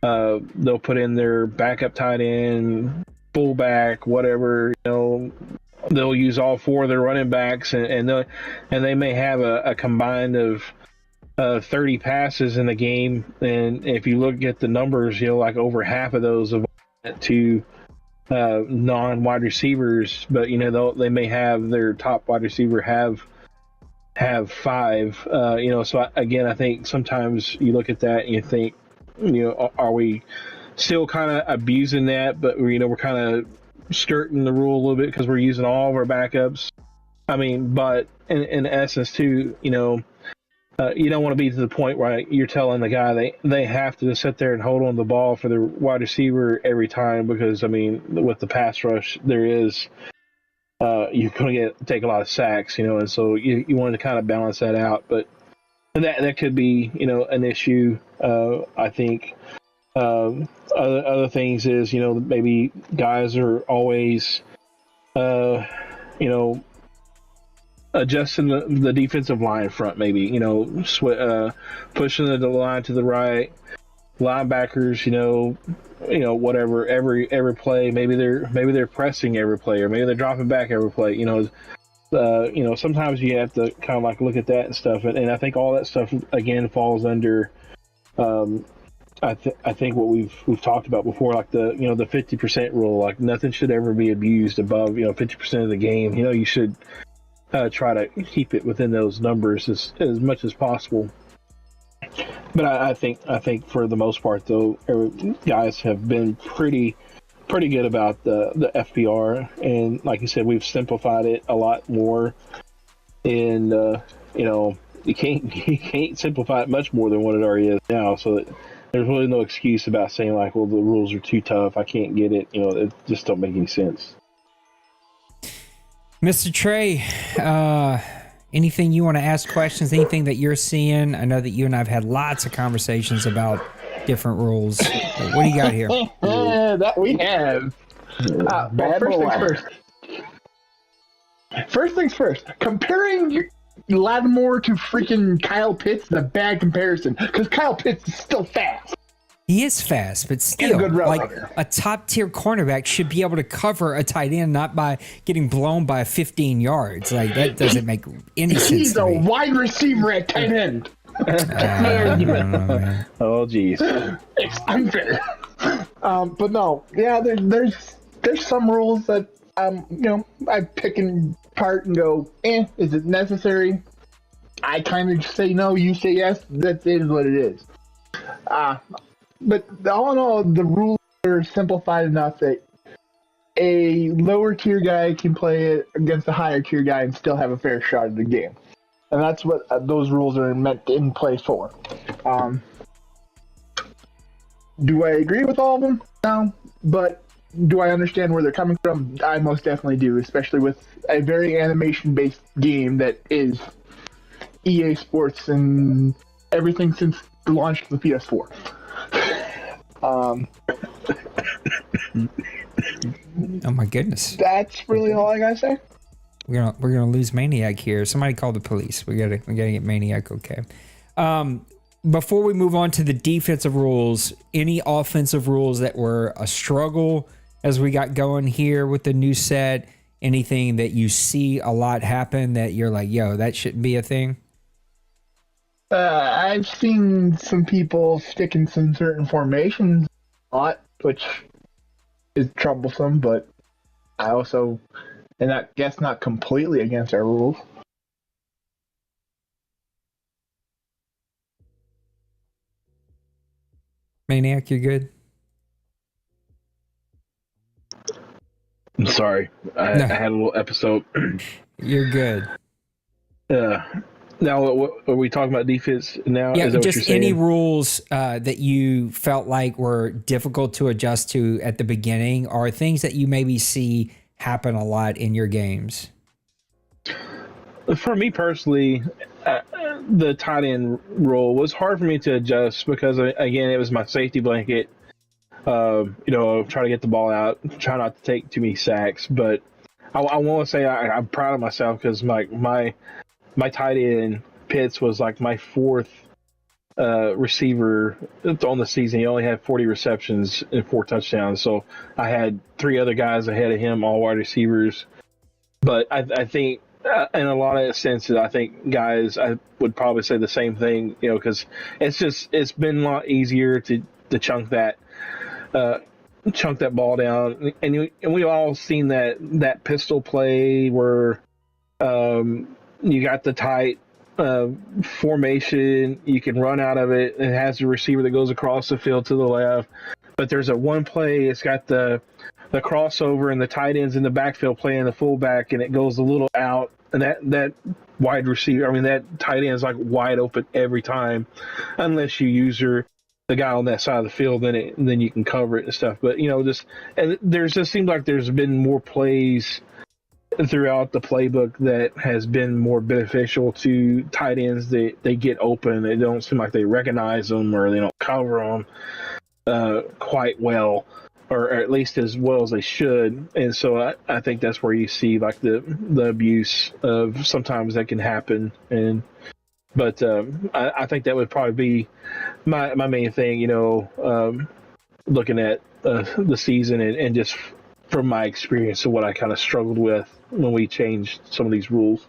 put in their backup tight end, fullback, whatever. They'll use all four of their running backs, and they may have a combined of 30 passes in the game, and if you look at the numbers, like over half of those have went to non-wide receivers, but they may have their top wide receiver have five. So again, I think sometimes you look at that and you think, are we still kind of abusing that? But we're kind of skirting the rule a little bit because we're using all of our backups. I mean, but in essence too, you don't want to be to the point where you're telling the guy they have to sit there and hold on the ball for the wide receiver every time, because I mean, with the pass rush, there is you're going to take a lot of sacks, and so you want to kind of balance that out. But that could be an issue. I think other things is maybe guys are always adjusting the defensive line front, maybe pushing the line to the right, linebackers, whatever, every play. Maybe they're pressing every play, or maybe they're dropping back every play. Sometimes you have to kind of like look at that and stuff, and I think all that stuff again falls under. I think what we've talked about before, like the 50% rule. Like nothing should ever be abused above 50% of the game. You should try to keep it within those numbers as much as possible. But I think for the most part, though, guys have been pretty good about the FPR, and like you said, we've simplified it a lot more. And you can't simplify it much more than what it already is now. So there's really no excuse about saying like, well, the rules are too tough, I can't get it. It just don't make any sense. Mr. Trey, anything you want to ask questions? Anything that you're seeing? I know that you and I have had lots of conversations about different rules. What do you got here? That we have. First things first. Comparing Lattimore to freaking Kyle Pitts is a bad comparison, because Kyle Pitts is still fast. He is fast, but still, like a top-tier cornerback should be able to cover a tight end, not by getting blown by 15 yards. Like, that doesn't make any sense. He's a wide receiver at tight end. Oh, geez. It's unfair. But no, yeah, there's some rules that I pick apart and go, is it necessary? I kind of say no, you say yes. That is what it is. But all in all, the rules are simplified enough that a lower tier guy can play it against a higher tier guy and still have a fair shot at the game. And that's what those rules are meant in place for. Do I agree with all of them? No. But do I understand where they're coming from? I most definitely do, especially with a very animation-based game that is EA Sports and everything since the launch of the PS4. Oh my goodness! That's really all I gotta say. We're gonna lose Maniac here. Somebody call the police. We gotta get Maniac okay. Before we move on to the defensive rules, any offensive rules that were a struggle as we got going here with the new set? Anything that you see a lot happen that you're like, yo, that shouldn't be a thing? I've seen some people stick in some certain formations a lot, which is troublesome, but I also, and I guess not completely against our rules. Maniac, you're good? I'm sorry. I No, had a little episode. you're good. Now, are we talking about defense now? Yeah, Is that what just you're saying? any rules that you felt like were difficult to adjust to at the beginning, or things that you maybe see happen a lot in your games. For me personally, the tight end role was hard for me to adjust because, again, it was my safety blanket. Try to get the ball out, try not to take too many sacks. But I want to say I'm proud of myself because my tight end Pitts was like my fourth receiver on the season. He only had 40 receptions and 4 touchdowns. So I had 3 other guys ahead of him, all wide receivers. But I think in a lot of senses, I think guys, I would probably say the same thing, because it's been a lot easier to chunk that ball down, and we all seen that pistol play where you got the tight formation, you can run out of it. It has a receiver that goes across the field to the left, but there's a one play. It's got the crossover and the tight ends in the backfield playing the fullback, and it goes a little out, and that wide receiver, that tight end is like wide open every time, unless you use the guy on that side of the field, then you can cover it and stuff. But there's just seems like there's been more plays throughout the playbook that has been more beneficial to tight ends. They get open. They don't seem like they recognize them, or they don't cover them quite well, or at least as well as they should. And so I think that's where you see like the abuse of sometimes that can happen. But I think that would probably be my main thing, looking at the season and just from my experience of what I kind of struggled with when we changed some of these rules.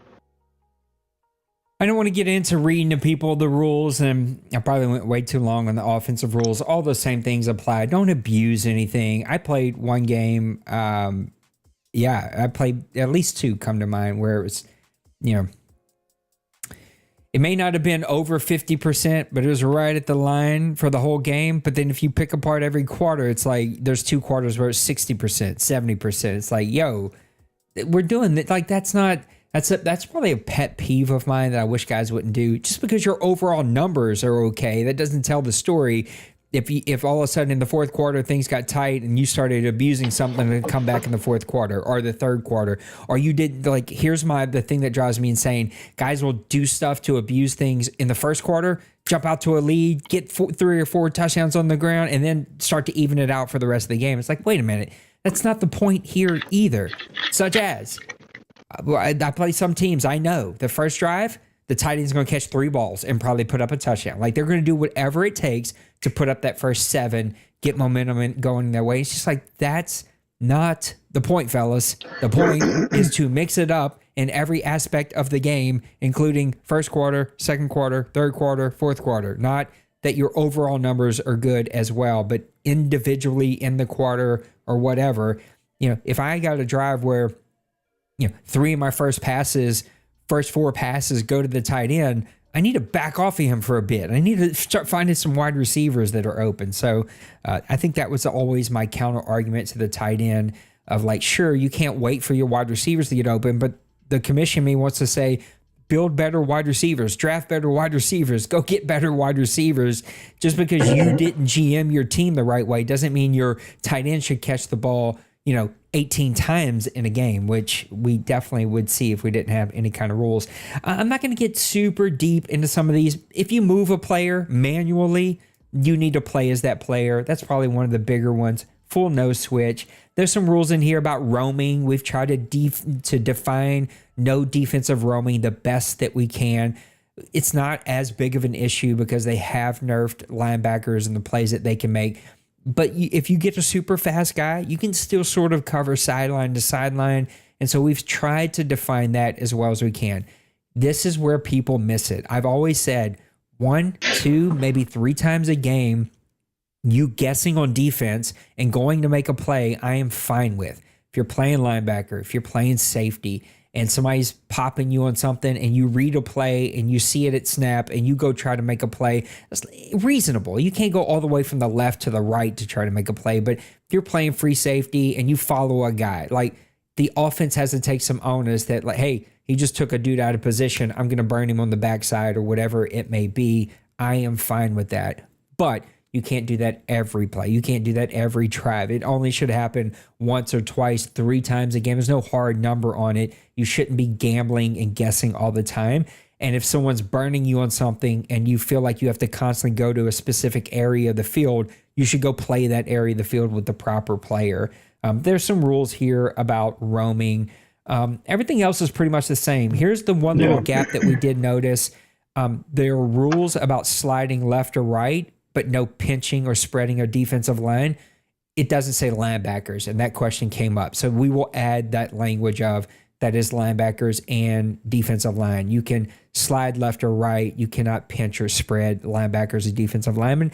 I don't want to get into reading to people the rules, and I probably went way too long on the offensive rules. All those same things apply. Don't abuse anything. I played one game. I played at least 2 come to mind where it was, it may not have been over 50%, but it was right at the line for the whole game. But then if you pick apart every quarter, it's like there's 2 quarters where it's 60%, 70%. It's like, yo, we're doing that. Like, that's probably a pet peeve of mine that I wish guys wouldn't do. Just because your overall numbers are okay, that doesn't tell the story. If all of a sudden in the fourth quarter things got tight and you started abusing something and come back in the fourth quarter or the third quarter, or you did, like, here's the thing that drives me insane. Guys will do stuff to abuse things in the first quarter, jump out to a lead, get 3 or 4 touchdowns on the ground, and then start to even it out for the rest of the game. It's like, wait a minute, that's not the point here either. Such as, I play some teams, I know the first drive, the tight end's going to catch 3 balls and probably put up a touchdown. Like, they're going to do whatever it takes to put up that first 7, get momentum going their way. It's just like, that's not the point, fellas. The point is to mix it up in every aspect of the game, including first quarter, second quarter, third quarter, fourth quarter. Not that your overall numbers are good as well, but individually in the quarter or whatever. If I got a drive where 3 of my first 4 passes go to the tight end, I need to back off of him for a bit. I need to start finding some wide receivers that are open. So I think that was always my counter argument to the tight end of, like, sure, you can't wait for your wide receivers to get open, but the commission me wants to say, build better wide receivers, draft better wide receivers, go get better wide receivers. Just because you didn't GM your team the right way doesn't mean your tight end should catch the ball 18 times in a game, which we definitely would see if we didn't have any kind of rules. I'm not going to get super deep into some of these. If you move a player manually, you need to play as that player. That's probably one of the bigger ones. Full no switch. There's some rules in here about roaming. We've tried to define no defensive roaming the best that we can. It's not as big of an issue because they have nerfed linebackers and the plays that they can make. But if you get a super fast guy, you can still sort of cover sideline to sideline. And so we've tried to define that as well as we can. This is where people miss it. I've always said 1, 2, maybe 3 times a game, you guessing on defense and going to make a play, I am fine with. If you're playing linebacker, if you're playing safety, and somebody's popping you on something and you read a play and you see it at snap and you go try to make a play, that's reasonable. You can't go all the way from the left to the right to try to make a play. But if you're playing free safety and you follow a guy, like the offense has to take some onus that, like, hey, he just took a dude out of position. I'm going to burn him on the backside or whatever it may be. I am fine with that. But you can't do that every play. You can't do that every drive. It only should happen once or twice, 3 times a game. There's no hard number on it. You shouldn't be gambling and guessing all the time. And if someone's burning you on something and you feel like you have to constantly go to a specific area of the field, you should go play that area of the field with the proper player. There's some rules here about roaming. Everything else is pretty much the same. Here's the one little gap that we did notice. There are rules about sliding left or right, but no pinching or spreading a defensive line. It doesn't say linebackers, and that question came up. So we will add that language of that is linebackers and defensive line. You can slide left or right. You cannot pinch or spread linebackers and defensive linemen.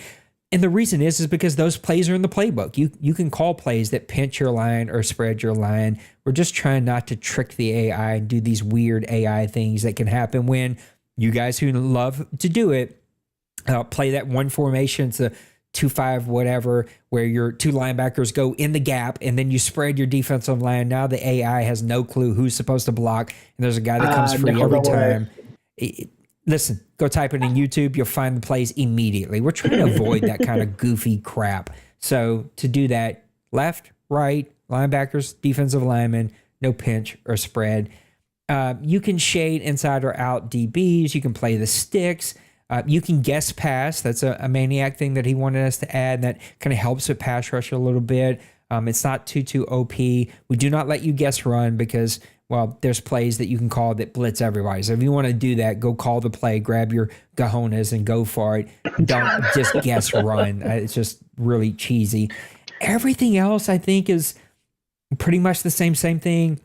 And the reason is because those plays are in the playbook. You can call plays that pinch your line or spread your line. We're just trying not to trick the AI and do these weird AI things that can happen when you guys who love to do it play that one formation, it's a 2-5 whatever, where your 2 linebackers go in the gap and then you spread your defensive line. Now the AI has no clue who's supposed to block, and there's a guy that comes free every time. Listen, go type it in YouTube. You'll find the plays immediately. We're trying to avoid that kind of goofy crap. So to do that, left, right, linebackers, defensive linemen, no pinch or spread. You can shade inside or out DBs. You can play the sticks. You can guess pass. That's a maniac thing that he wanted us to add that kind of helps with pass rush a little bit. It's not too OP. We do not let you guess run because, well, there's plays that you can call that blitz everybody. So if you want to do that, go call the play, grab your cojones and go for it. Don't just guess run. It's just really cheesy. Everything else, I think, is pretty much the same thing.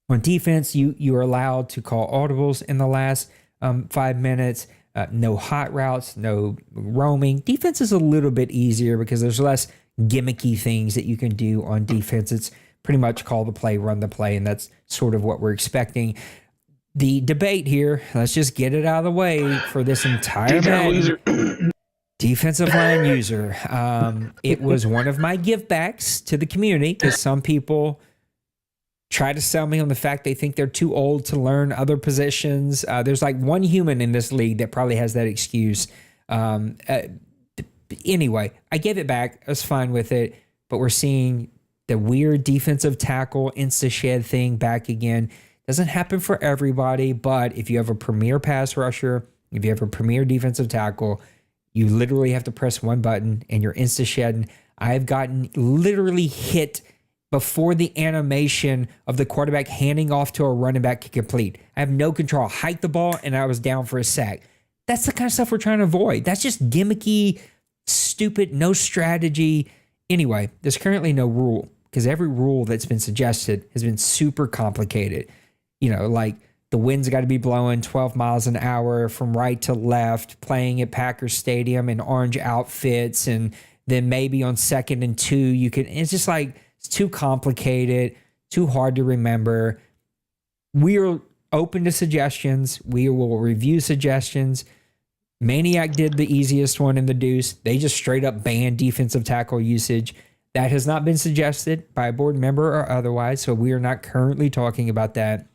On defense, you are allowed to call audibles in the last 5 minutes. No hot routes, no roaming. Defense is a little bit easier because there's less gimmicky things that you can do on defense. It's pretty much call the play, run the play, and that's sort of what we're expecting. The debate here, let's just get it out of the way for this entire Madden. Defensive line user. It was one of my give backs to the community because some people try to sell me on the fact they think they're too old to learn other positions. There's like one human in this league that probably has that excuse. Anyway, I gave it back. I was fine with it, but we're seeing the weird defensive tackle insta-shed thing back again. Doesn't happen for everybody, but if you have a premier pass rusher, if you have a premier defensive tackle, you literally have to press one button and you're insta-shedding. I've gotten literally hit before the animation of the quarterback handing off to a running back to complete. I have no control. Hike the ball, and I was down for a sack. That's the kind of stuff we're trying to avoid. That's just gimmicky, stupid, no strategy. Anyway, there's currently no rule because every rule that's been suggested has been super complicated. You know, like the wind's got to be blowing 12 miles an hour from right to left, playing at Packers Stadium in orange outfits, and then maybe on 2nd and 2, you can. It's just like, it's too complicated, too hard to remember. We are open to suggestions. We will review suggestions. Maniac did the easiest one in the deuce. They just straight up banned defensive tackle usage. That has not been suggested by a board member or otherwise, so we are not currently talking about that.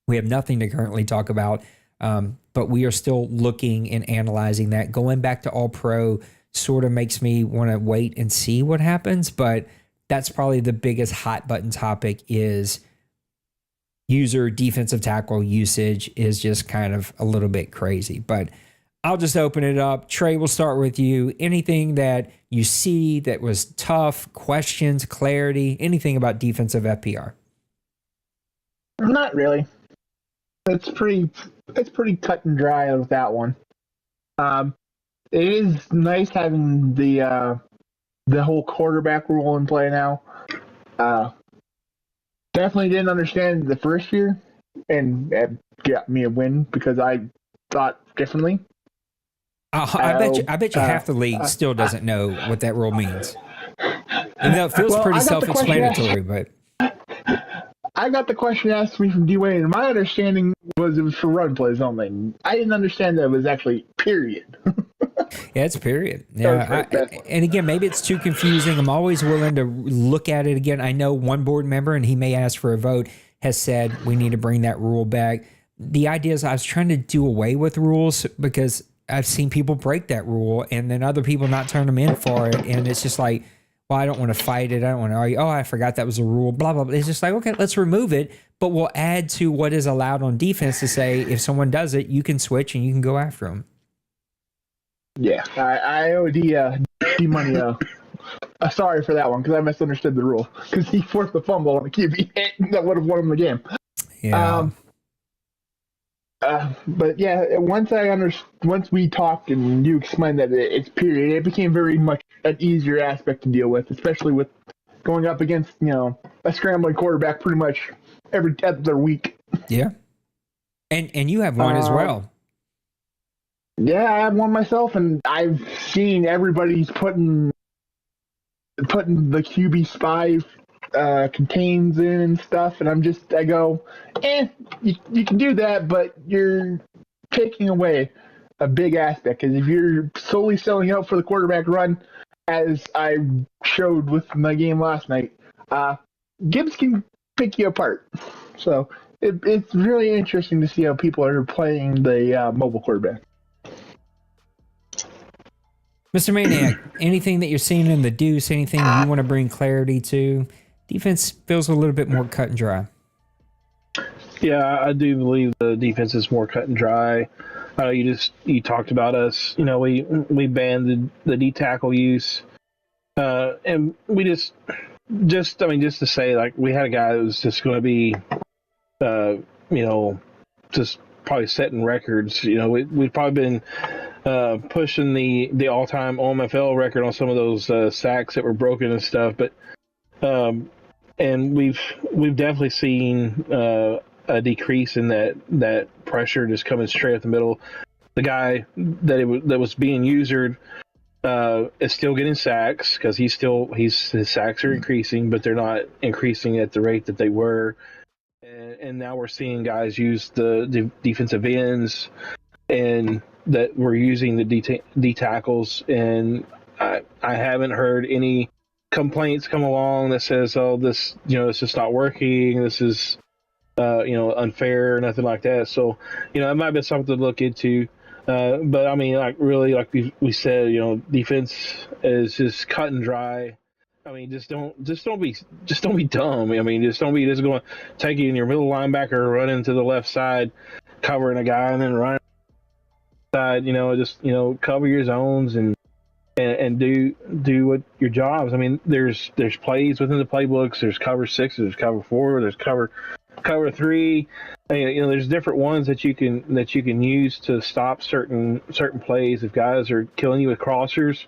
We have nothing to currently talk about, but we are still looking and analyzing that. Going back to All-Pro sort of makes me want to wait and see what happens, but that's probably the biggest hot button topic is user defensive tackle usage is just kind of a little bit crazy. But I'll just open it up. Trey, we'll start with you. Anything that you see that was tough, questions, clarity, anything about defensive FPR? Not really. It's pretty cut and dry with that one. It is nice having the whole quarterback rule in play now. Definitely didn't understand the first year, and it got me a win because I thought differently. I bet you half the league still doesn't know what that rule means. Even though it feels pretty self-explanatory, but I got the question asked to me from D-Wayne, and my understanding was it was for run plays only. I didn't understand that it was actually period. yeah, it's period. Yeah, and again, maybe it's too confusing. I'm always willing to look at it again. I know one board member, and he may ask for a vote, has said we need to bring that rule back. The idea is I was trying to do away with rules because I've seen people break that rule, and then other people not turn them in for it, and it's just like, well, I don't want to fight it. I don't want to argue. Oh, I forgot that was a rule, blah, blah, blah. It's just like, okay, let's remove it, but we'll add to what is allowed on defense to say if someone does it, you can switch and you can go after them. Yeah, I owe D Money sorry for that one because I misunderstood the rule because he forced the fumble on the QB hit that would have won him the game. Yeah. But yeah, once we talked and you explained that it's period, it became very much an easier aspect to deal with, especially with going up against a scrambling quarterback pretty much every other week. Yeah, and you have one as well. Yeah, I have one myself, and I've seen everybody's putting the QB spy contains in and stuff, and I go, you can do that, but you're taking away a big aspect, because if you're solely selling out for the quarterback run, as I showed with my game last night, Gibbs can pick you apart. So it's really interesting to see how people are playing the mobile quarterback. Mr. Maniac, anything that you're seeing in the deuce, anything you want to bring clarity to? Defense feels a little bit more cut and dry. Yeah, I do believe the defense is more cut and dry. You talked about us. We banned the D tackle use, and we just to say, like, we had a guy that was just going to be, just probably setting records. We've probably been pushing the all-time OMFL record on some of those sacks that were broken and stuff, but and we've definitely seen a decrease in that pressure just coming straight up the middle. The guy that was being usered is still getting sacks because his sacks are increasing, but they're not increasing at the rate that they were. And now we're seeing guys use the defensive ends, and that we're using the D tackles. And I haven't heard any complaints come along that says, oh, this is not working, this is unfair, nothing like that. So it might be something to look into, but I mean, like, really, like we said, defense is just cut and dry. I mean, just don't be dumb. I mean, just don't be just going taking your middle linebacker, running to the left side, covering a guy, and then running side. Just cover your zones and do what your jobs. I mean, there's plays within the playbooks. There's cover 6, there's cover 4, there's cover 3. There's different ones that you can use to stop certain plays. If guys are killing you with crossers,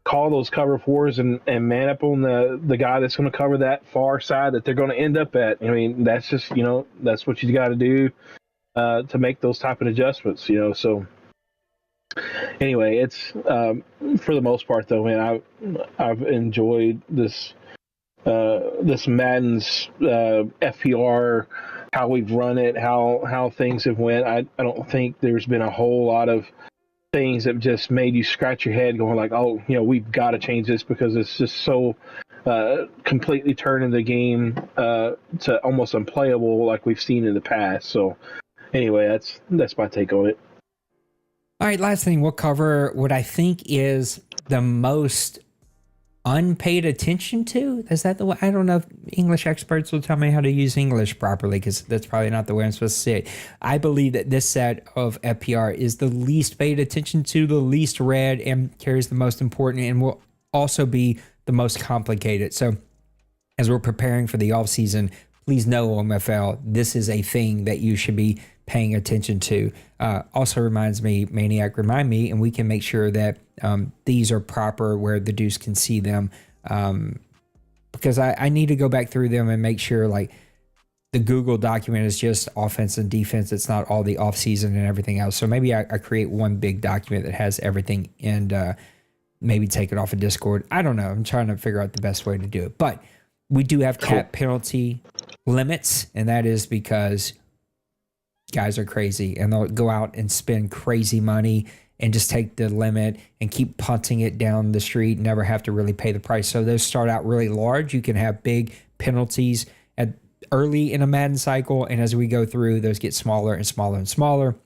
call those cover 4s and man up on the guy that's going to cover that far side that they're going to end up at. I mean, that's just that's what you got to do to make those type of adjustments. So. Anyway, it's for the most part, though, man, I've enjoyed this Madden's FPR, how we've run it, how things have went. I don't think there's been a whole lot of things that just made you scratch your head, going like, oh, we've got to change this, because it's just so completely turning the game to almost unplayable like we've seen in the past. So anyway, that's my take on it. All right, last thing, we'll cover what I think is the most unpaid attention to. Is that the way? I don't know if English experts will tell me how to use English properly, because that's probably not the way I'm supposed to say it. I believe that this set of FPR is the least paid attention to, the least read, and carries the most important, and will also be the most complicated. So as we're preparing for the offseason, please know, OMFL, this is a thing that you should be paying attention to. Also reminds me, Maniac, remind me, and we can make sure that these are proper where the Deuce can see them, because I need to go back through them and make sure, like, the Google document is just offense and defense. It's not all the offseason and everything else. So maybe I create one big document that has everything and maybe take it off of Discord. I don't know. I'm trying to figure out the best way to do it. But we do have cap penalty limits, and that is because guys are crazy and they'll go out and spend crazy money and just take the limit and keep punting it down the street, never have to really pay the price. So those start out really large. You can have big penalties at early in a Madden cycle, and as we go through, those get smaller and smaller and smaller.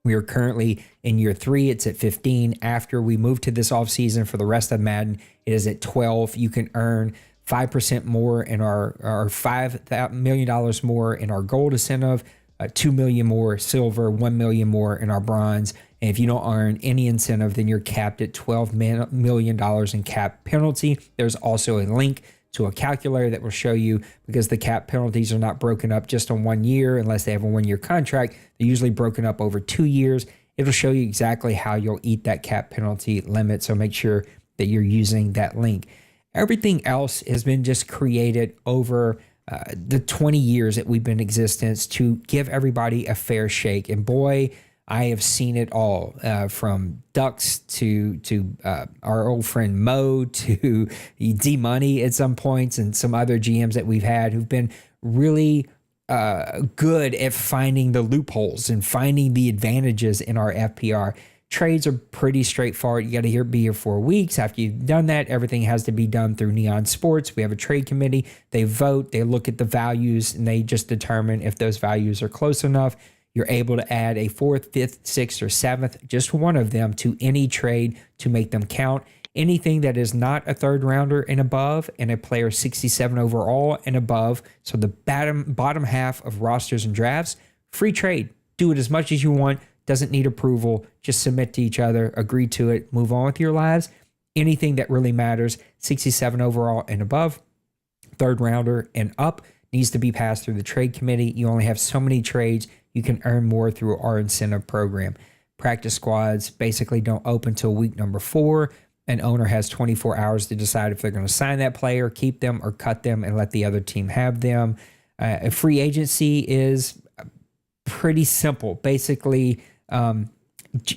We are currently in year 3. It's at 15. After we move to this offseason for the rest of Madden, it is at 12. You can earn 5% more in our $5 million more in our gold incentive, $2 million more silver, $1 million more in our bronze. And if you don't earn any incentive, then you're capped at $12 million in cap penalty. There's also a link to a calculator that will show you, because the cap penalties are not broken up just on 1 year unless they have a 1-year contract. They're usually broken up over 2 years. It'll show you exactly how you'll eat that cap penalty limit. So make sure that you're using that link. Everything else has been just created over the 20 years that we've been in existence to give everybody a fair shake. And boy, I have seen it all, from Ducks to our old friend Mo to D Money at some points, and some other GMs that we've had who've been really good at finding the loopholes and finding the advantages in our FPR. Trades are pretty straightforward. You got to be here 4 weeks. After you've done that, everything has to be done through Neon Sports. We have a trade committee. They vote, they look at the values, and they just determine if those values are close enough. You're able to add a 4th, 5th, 6th, or 7th, just one of them, to any trade to make them count. Anything that is not a 3rd rounder and above, and a player 67 overall and above, so the bottom half of rosters and drafts, free trade. Do it as much as you want. Doesn't need approval. Just submit to each other, agree to it, move on with your lives. Anything that really matters, 67 overall and above, 3rd rounder and up, needs to be passed through the trade committee. You only have so many trades. You can earn more through our incentive program. Practice squads basically don't open till week number 4. An owner has 24 hours to decide if they're going to sign that player, keep them, or cut them and let the other team have them. A free agency is pretty simple. Basically,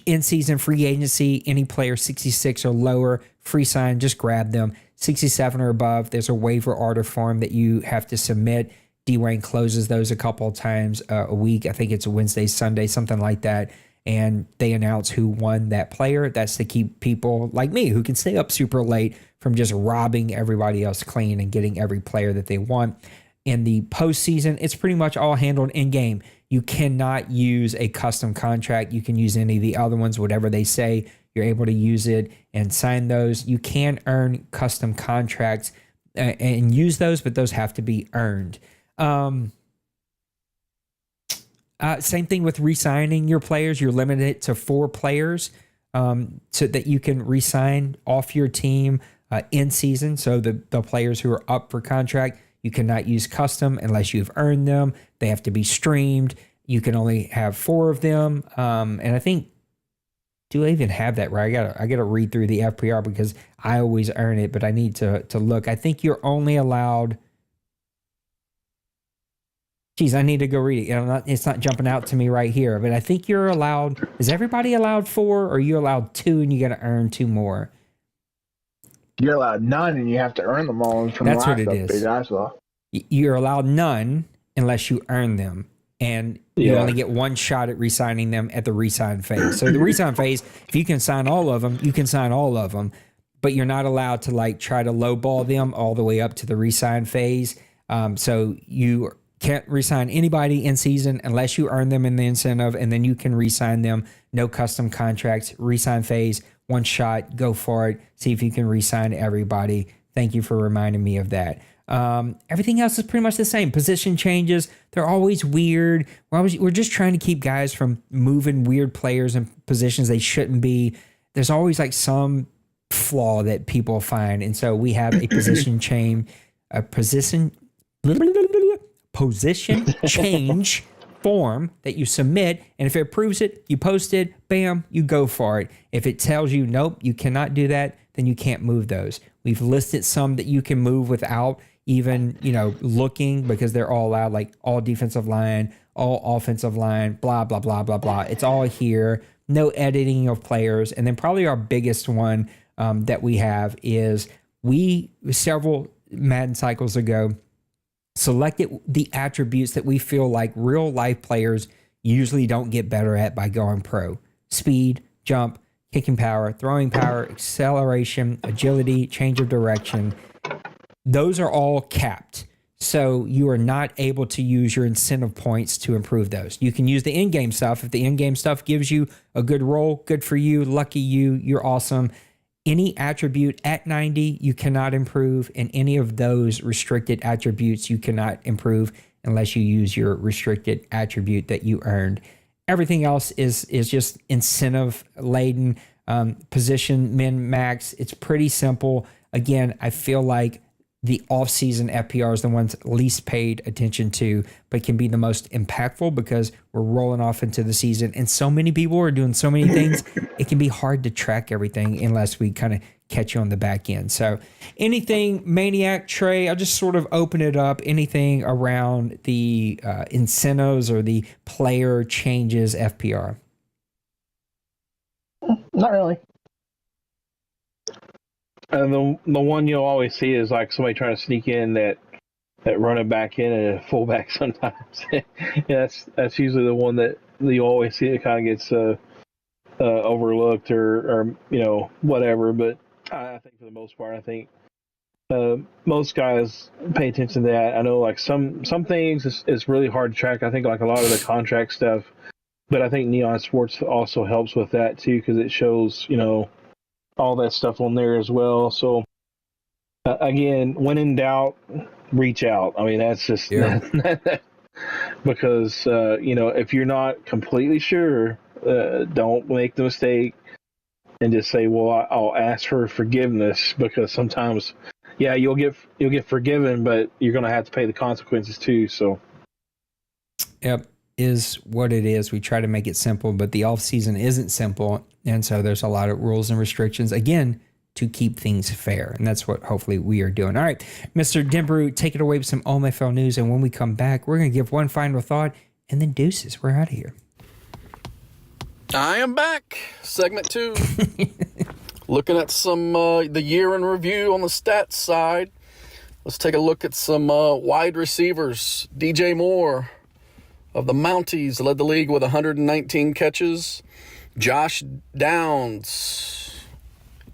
in-season free agency, any player 66 or lower, free sign, just grab them. 67 or above, there's a waiver order form that you have to submit. Dwayne closes those a couple of times a week. I think it's a Wednesday, Sunday, something like that. And they announce who won that player. That's to keep people like me who can stay up super late from just robbing everybody else clean and getting every player that they want. In the postseason, it's pretty much all handled in game. You cannot use a custom contract. You can use any of the other ones, whatever they say. You're able to use it and sign those. You can earn custom contracts and use those, but those have to be earned. Same thing with re-signing your players. You're limited to 4 players so that you can re-sign off your team in season. So the players who are up for contract, you cannot use custom unless you've earned them. They have to be streamed. You can only have 4 of them. And I think, do I even have that right? I gotta read through the FPR because I always earn it, but I need to look. I think you're only allowed. Geez, I need to go read it. It's not jumping out to me right here, but I think you're allowed. Is everybody allowed 4, or are you allowed 2 and you got to earn 2 more? You're allowed none, and you have to earn them all. From That's what it update is. I saw. You're allowed none unless you earn them, and you only get 1 shot at re-signing them at the re-sign phase. So the re-sign phase, if you can sign all of them, you can sign all of them, but you're not allowed to try to lowball them all the way up to the re-sign phase. So you can't re-sign anybody in season unless you earn them in the incentive, and then you can re-sign them. No custom contracts, re-sign phase, 1 shot, go for it. See if you can re-sign everybody. Thank you for reminding me of that. Everything else is pretty much the same. Position changes, they're always weird. We're just trying to keep guys from moving weird players in positions they shouldn't be. There's always some flaw that people find, and so we have a position change change form that you submit, and if it approves it, you post it, bam, you go for it. If it tells you nope, you cannot do that, then you can't move those. We've listed some that you can move without even, looking, because they're all allowed, like all defensive line, all offensive line, blah, blah, blah, blah, blah. It's all here. No editing of players. And then probably our biggest one that we have is several Madden cycles ago, selected the attributes that we feel like real life players usually don't get better at by going pro. Speed, jump, kicking power, throwing power, acceleration, agility, change of direction. Those are all capped. So you are not able to use your incentive points to improve those. You can use the in-game stuff. If the in-game stuff gives you a good roll, good for you, lucky you, you're awesome. Any attribute at 90, you cannot improve. And any of those restricted attributes, you cannot improve unless you use your restricted attribute that you earned. Everything else is just incentive laden, position, min, max. It's pretty simple. Again, I feel like the off-season FPR is the ones least paid attention to, but can be the most impactful because we're rolling off into the season and so many people are doing so many things. It can be hard to track everything unless we kind of catch you on the back end. So anything, Maniac, Trey, I'll just sort of open it up. Anything around the incentives or the player changes FPR? Not really. And the one you'll always see is like somebody trying to sneak in that running back in and a fullback sometimes. Yeah, that's usually the one that you always see that kind of gets overlooked or whatever. But I think for the most part, I think most guys pay attention to that. I know like some things it's really hard to track. I think like a lot of the contract stuff, but I think Neon Sports also helps with that too because it shows all that stuff on there as well. So again, when in doubt, reach out. I mean, that's just because if you're not completely sure, don't make the mistake and just say, well, I'll ask for forgiveness, because sometimes you'll get forgiven, but you're going to have to pay the consequences too. So yep, is what it is. We try to make it simple, but the off season isn't simple. And so there's a lot of rules and restrictions, again, to keep things fair. And that's what hopefully we are doing. All right, Mr. Denbrew, take it away with some OMFL news. And when we come back, we're going to give one final thought and then deuces. We're out of here. I am back. Segment 2. Looking at some the year in review on the stats side. Let's take a look at some wide receivers. DJ Moore of the Mounties led the league with 119 catches. Josh Downs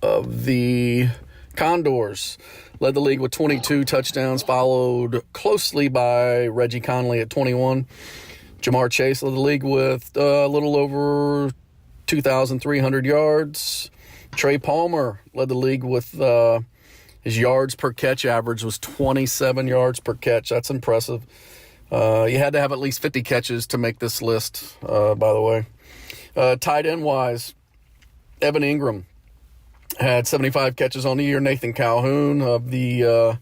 of the Condors led the league with 22 touchdowns, followed closely by Reggie Conley at 21. Jamar Chase led the league with a little over 2,300 yards. Trey Palmer led the league with his yards per catch average was 27 yards per catch. That's impressive. You had to have at least 50 catches to make this list, by the way. Tight end wise, Evan Ingram had 75 catches on the year. Nathan Calhoun of the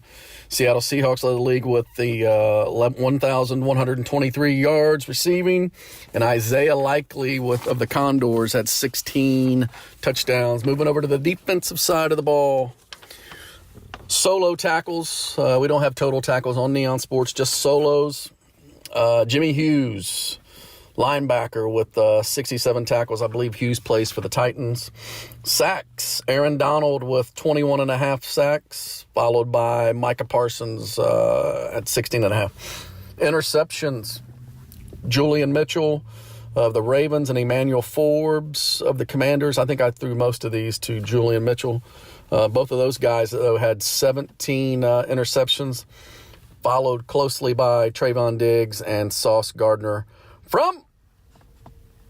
Seattle Seahawks led the league with the 1,123 yards receiving. And Isaiah Likely of the Condors had 16 touchdowns. Moving over to the defensive side of the ball. Solo tackles. We don't have total tackles on Neon Sports, just solos. Jimmy Hughes, linebacker with 67 tackles. I believe Hughes plays for the Titans. Sacks, Aaron Donald with 21 and a half sacks, followed by Micah Parsons at 16 and a half. Interceptions, Julian Mitchell of the Ravens and Emmanuel Forbes of the Commanders. I think I threw most of these to Julian Mitchell. Both of those guys, though, had 17 interceptions, followed closely by Trayvon Diggs and Sauce Gardner from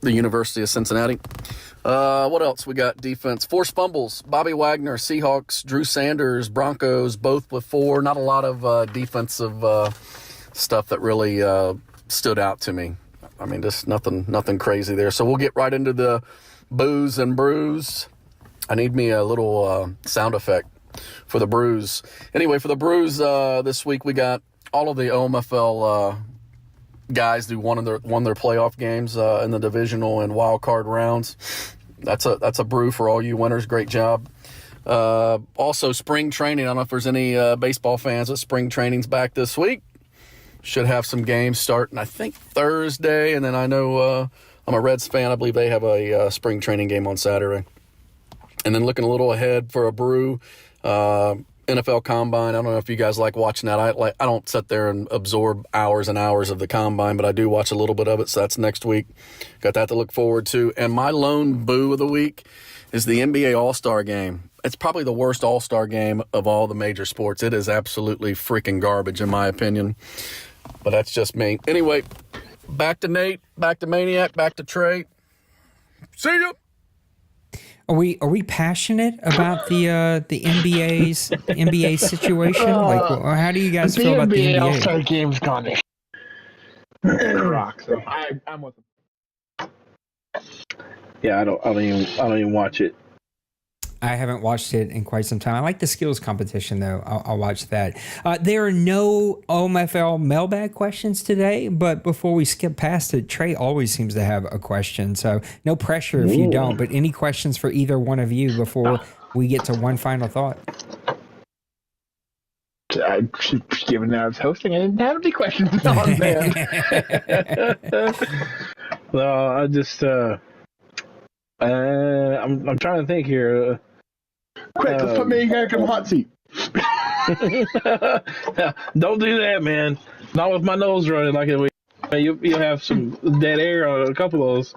the University of Cincinnati. What else? We got defense. Forced fumbles. Bobby Wagner, Seahawks. Drew Sanders, Broncos, both with 4. Not a lot of defensive stuff that really stood out to me. I mean, just nothing crazy there. So we'll get right into the booze and brews. I need me a little sound effect for the brews. Anyway, for the brews this week, we got all of the OMFL guys who won their playoff games in the divisional and wild card rounds. That's a brew for all you winners. Great job. Also, spring training. I don't know if there's any baseball fans, but spring training's back this week. Should have some games starting, I think, Thursday. And then I know I'm a Reds fan. I believe they have a spring training game on Saturday. And then looking a little ahead for a Brew NFL Combine. I don't know if you guys like watching that. I don't sit there and absorb hours and hours of the Combine, but I do watch a little bit of it, so that's next week. Got that to look forward to. And my lone boo of the week is the NBA All-Star Game. It's probably the worst All-Star Game of all the major sports. It is absolutely freaking garbage, in my opinion. But that's just me. Anyway, back to Nate, back to Maniac, back to Trey. See ya! Are we passionate about the NBA situation? Like, how do you guys feel about the NBA? All-Star Game's gone. Rock. So I'm with them. Yeah, I don't even watch it. I haven't watched it in quite some time. I like the skills competition, though. I'll watch that. There are no OMFL mailbag questions today, but before we skip past it, Trey always seems to have a question, so no pressure if you don't, but any questions for either one of you before we get to one final thought? Given that I was hosting, I didn't have any questions on there. Well, I just I'm trying to think here. Quick, let's put Maniac in the hot seat. Don't do that, man. Not with my nose running like it. You'll have some dead air on a couple of those.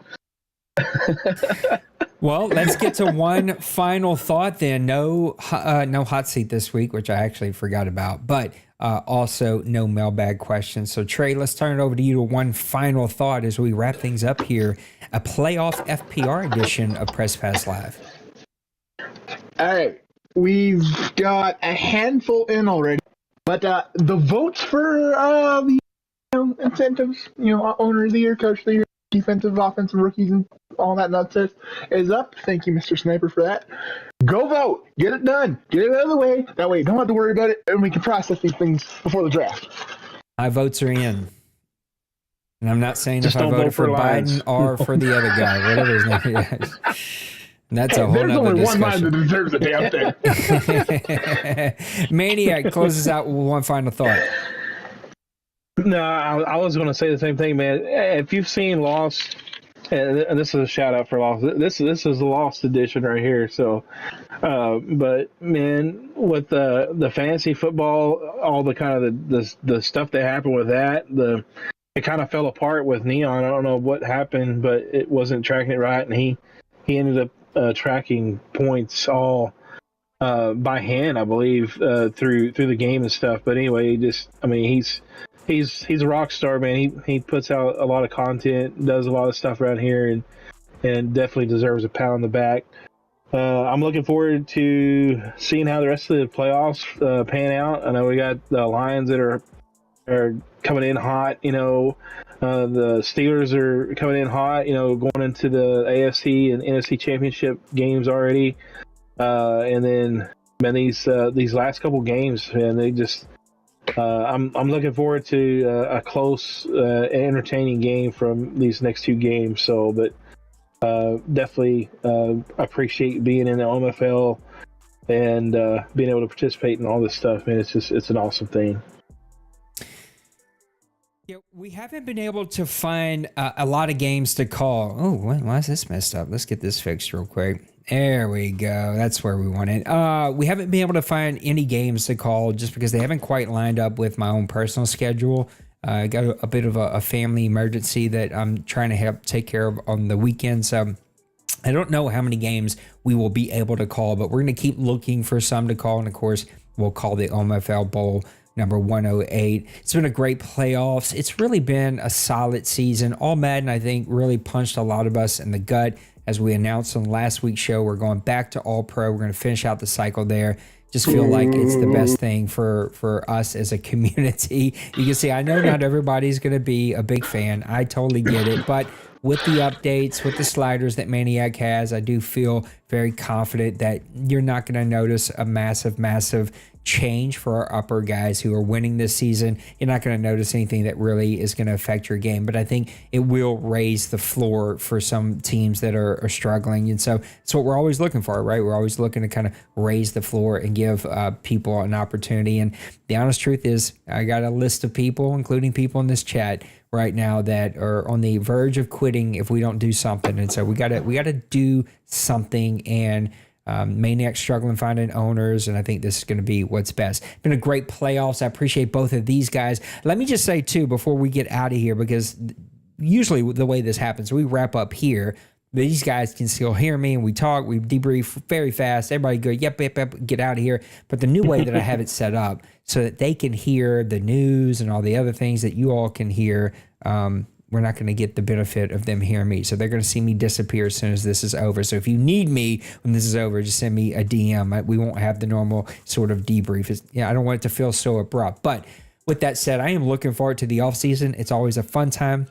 Well, let's get to one final thought then. No hot seat this week, which I actually forgot about, but also no mailbag questions. So Trey, let's turn it over to you to one final thought as we wrap things up here. A playoff FPR edition of Press Pass Live. All right, we've got a handful in already, but the votes for the incentives, owner of the year, coach of the year, defensive, offensive rookies, and all that nonsense is up. Thank you, Mr. Sniper, for that. Go vote. Get it done. Get it out of the way. That way you don't have to worry about it, and we can process these things before the draft. My votes are in. And I'm not saying Just if I don't voted vote for for Biden or for the other guy, whatever his name is. And that's a whole There's nother only one line discussion. that deserves a damn thing. Maniac closes out with one final thought. No, I was going to say the same thing, man. If you've seen Lost, and this is a shout out for Lost. This is the Lost edition right here. So, but man, with the fantasy football, all the kind of the stuff that happened with that, it kind of fell apart with Neon. I don't know what happened, but it wasn't tracking it right, and he ended up tracking points all by hand, I believe, through the game and stuff. But anyway, he's a rock star, man. He puts out a lot of content, does a lot of stuff around here, and definitely deserves a pat on the back. I'm looking forward to seeing how the rest of the playoffs pan out. I know we got the Lions that are coming in hot. The Steelers are coming in hot. Going into the AFC and NFC championship games already, and then these last couple games, man, they just. I'm looking forward to a close, entertaining game from these next two games. So, but definitely appreciate being in the OMFL and being able to participate in all this stuff, man. It's an awesome thing. Yeah, we haven't been able to find a lot of games to call. Oh, why is this messed up? Let's get this fixed real quick. There we go. That's where we want it. We haven't been able to find any games to call just because they haven't quite lined up with my own personal schedule. I got a bit of a family emergency that I'm trying to help take care of on the weekend. So I don't know how many games we will be able to call, but we're going to keep looking for some to call. And of course, we'll call the OMFL Bowl number 108. It's been a great playoffs. It's really been a solid season. All Madden, I think, really punched a lot of us in the gut. As we announced on last week's show, we're going back to All Pro. We're going to finish out the cycle there. Just feel like it's the best thing for us as a community. You can see, I know not everybody's going to be a big fan. I totally get it. But with the updates, with the sliders that Maniac has, I do feel very confident that you're not going to notice a massive change for our upper guys who are winning this season. You're not going to notice anything that really is going to affect your game, but I think it will raise the floor for some teams that are struggling. And so it's what we're always looking for, right? We're always looking to kind of raise the floor and give people an opportunity. And the honest truth is, I got a list of people, including people in this chat right now, that are on the verge of quitting if we don't do something. And so we gotta do something. And Maniac's struggling finding owners, and I think this is going to be what's best. Been a great playoffs. I appreciate both of these guys. Let me just say too, before we get out of here, because usually the way this happens, we wrap up here. These guys can still hear me, and we talk, we debrief very fast. Everybody go, yep, get out of here. But the new way that I have it set up so that they can hear the news and all the other things that you all can hear, we're not going to get the benefit of them hearing me. So they're going to see me disappear as soon as this is over. So if you need me when this is over, just send me a DM. We won't have the normal sort of debrief. I don't want it to feel so abrupt. But with that said, I am looking forward to the offseason. It's always a fun time.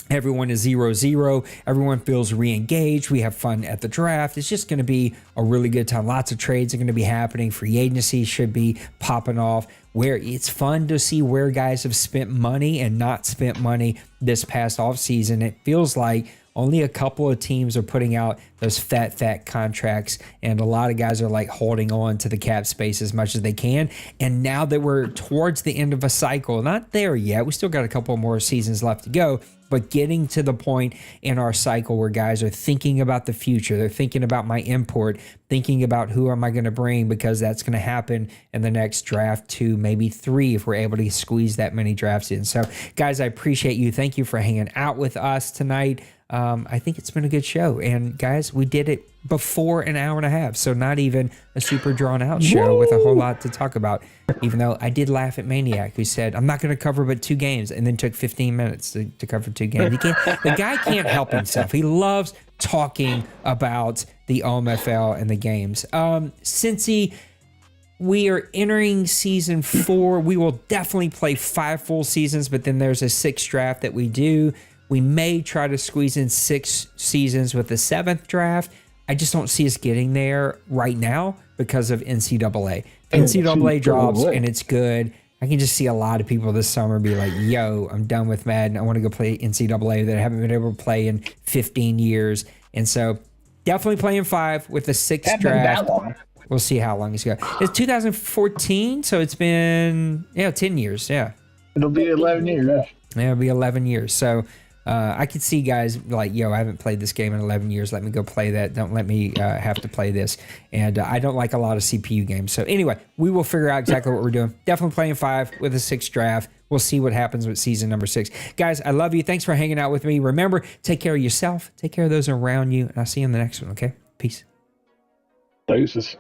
Everyone is 0-0. Everyone feels re-engaged. We have fun at the draft. It's just going to be a really good time. Lots of trades are going to be happening. Free agency should be popping off. Where it's fun to see where guys have spent money and not spent money this past offseason. It feels like only a couple of teams are putting out those fat contracts, and a lot of guys are like holding on to the cap space as much as they can. And now that we're towards the end of a cycle, not there yet, we still got a couple more seasons left to go, but getting to the point in our cycle where guys are thinking about the future. They're thinking about my import, thinking about who am I going to bring, because that's going to happen in the next draft 2, maybe 3, if we're able to squeeze that many drafts in. So guys, I appreciate you. Thank you for hanging out with us tonight. I think it's been a good show. And guys, we did it before an hour and a half. So not even a super drawn out show with a whole lot to talk about, even though I did laugh at Maniac, who said, I'm not going to cover but 2 games, and then took 15 minutes to cover 2 games. The guy can't help himself. He loves talking about the OMFL and the games. Cincy, we are entering season 4. We will definitely play 5 full seasons, but then there's a 6th draft that we do. We may try to squeeze in 6 seasons with the 7th draft. I just don't see us getting there right now because of NCAA. NCAA drops and it's good. I can just see a lot of people this summer be like, yo, I'm done with Madden. I want to go play NCAA that I haven't been able to play in 15 years. And so definitely playing 5 with the 6th draft. We'll see how long it's going. It's 2014, so it's been 10 years. Yeah. It'll be 11 years. Yeah, it'll be 11 years. So I could see guys like, yo, I haven't played this game in 11 years. Let me go play that. Don't let me have to play this. And I don't like a lot of CPU games. So anyway, we will figure out exactly what we're doing. Definitely playing 5 with a 6th draft. We'll see what happens with season number 6. Guys, I love you. Thanks for hanging out with me. Remember, take care of yourself. Take care of those around you. And I'll see you in the next one, okay? Peace. Deuces.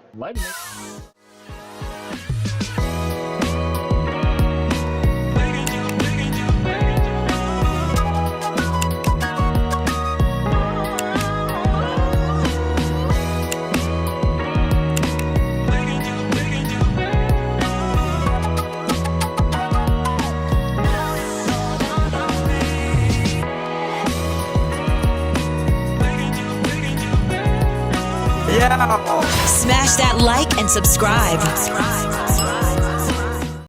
Smash that like and subscribe.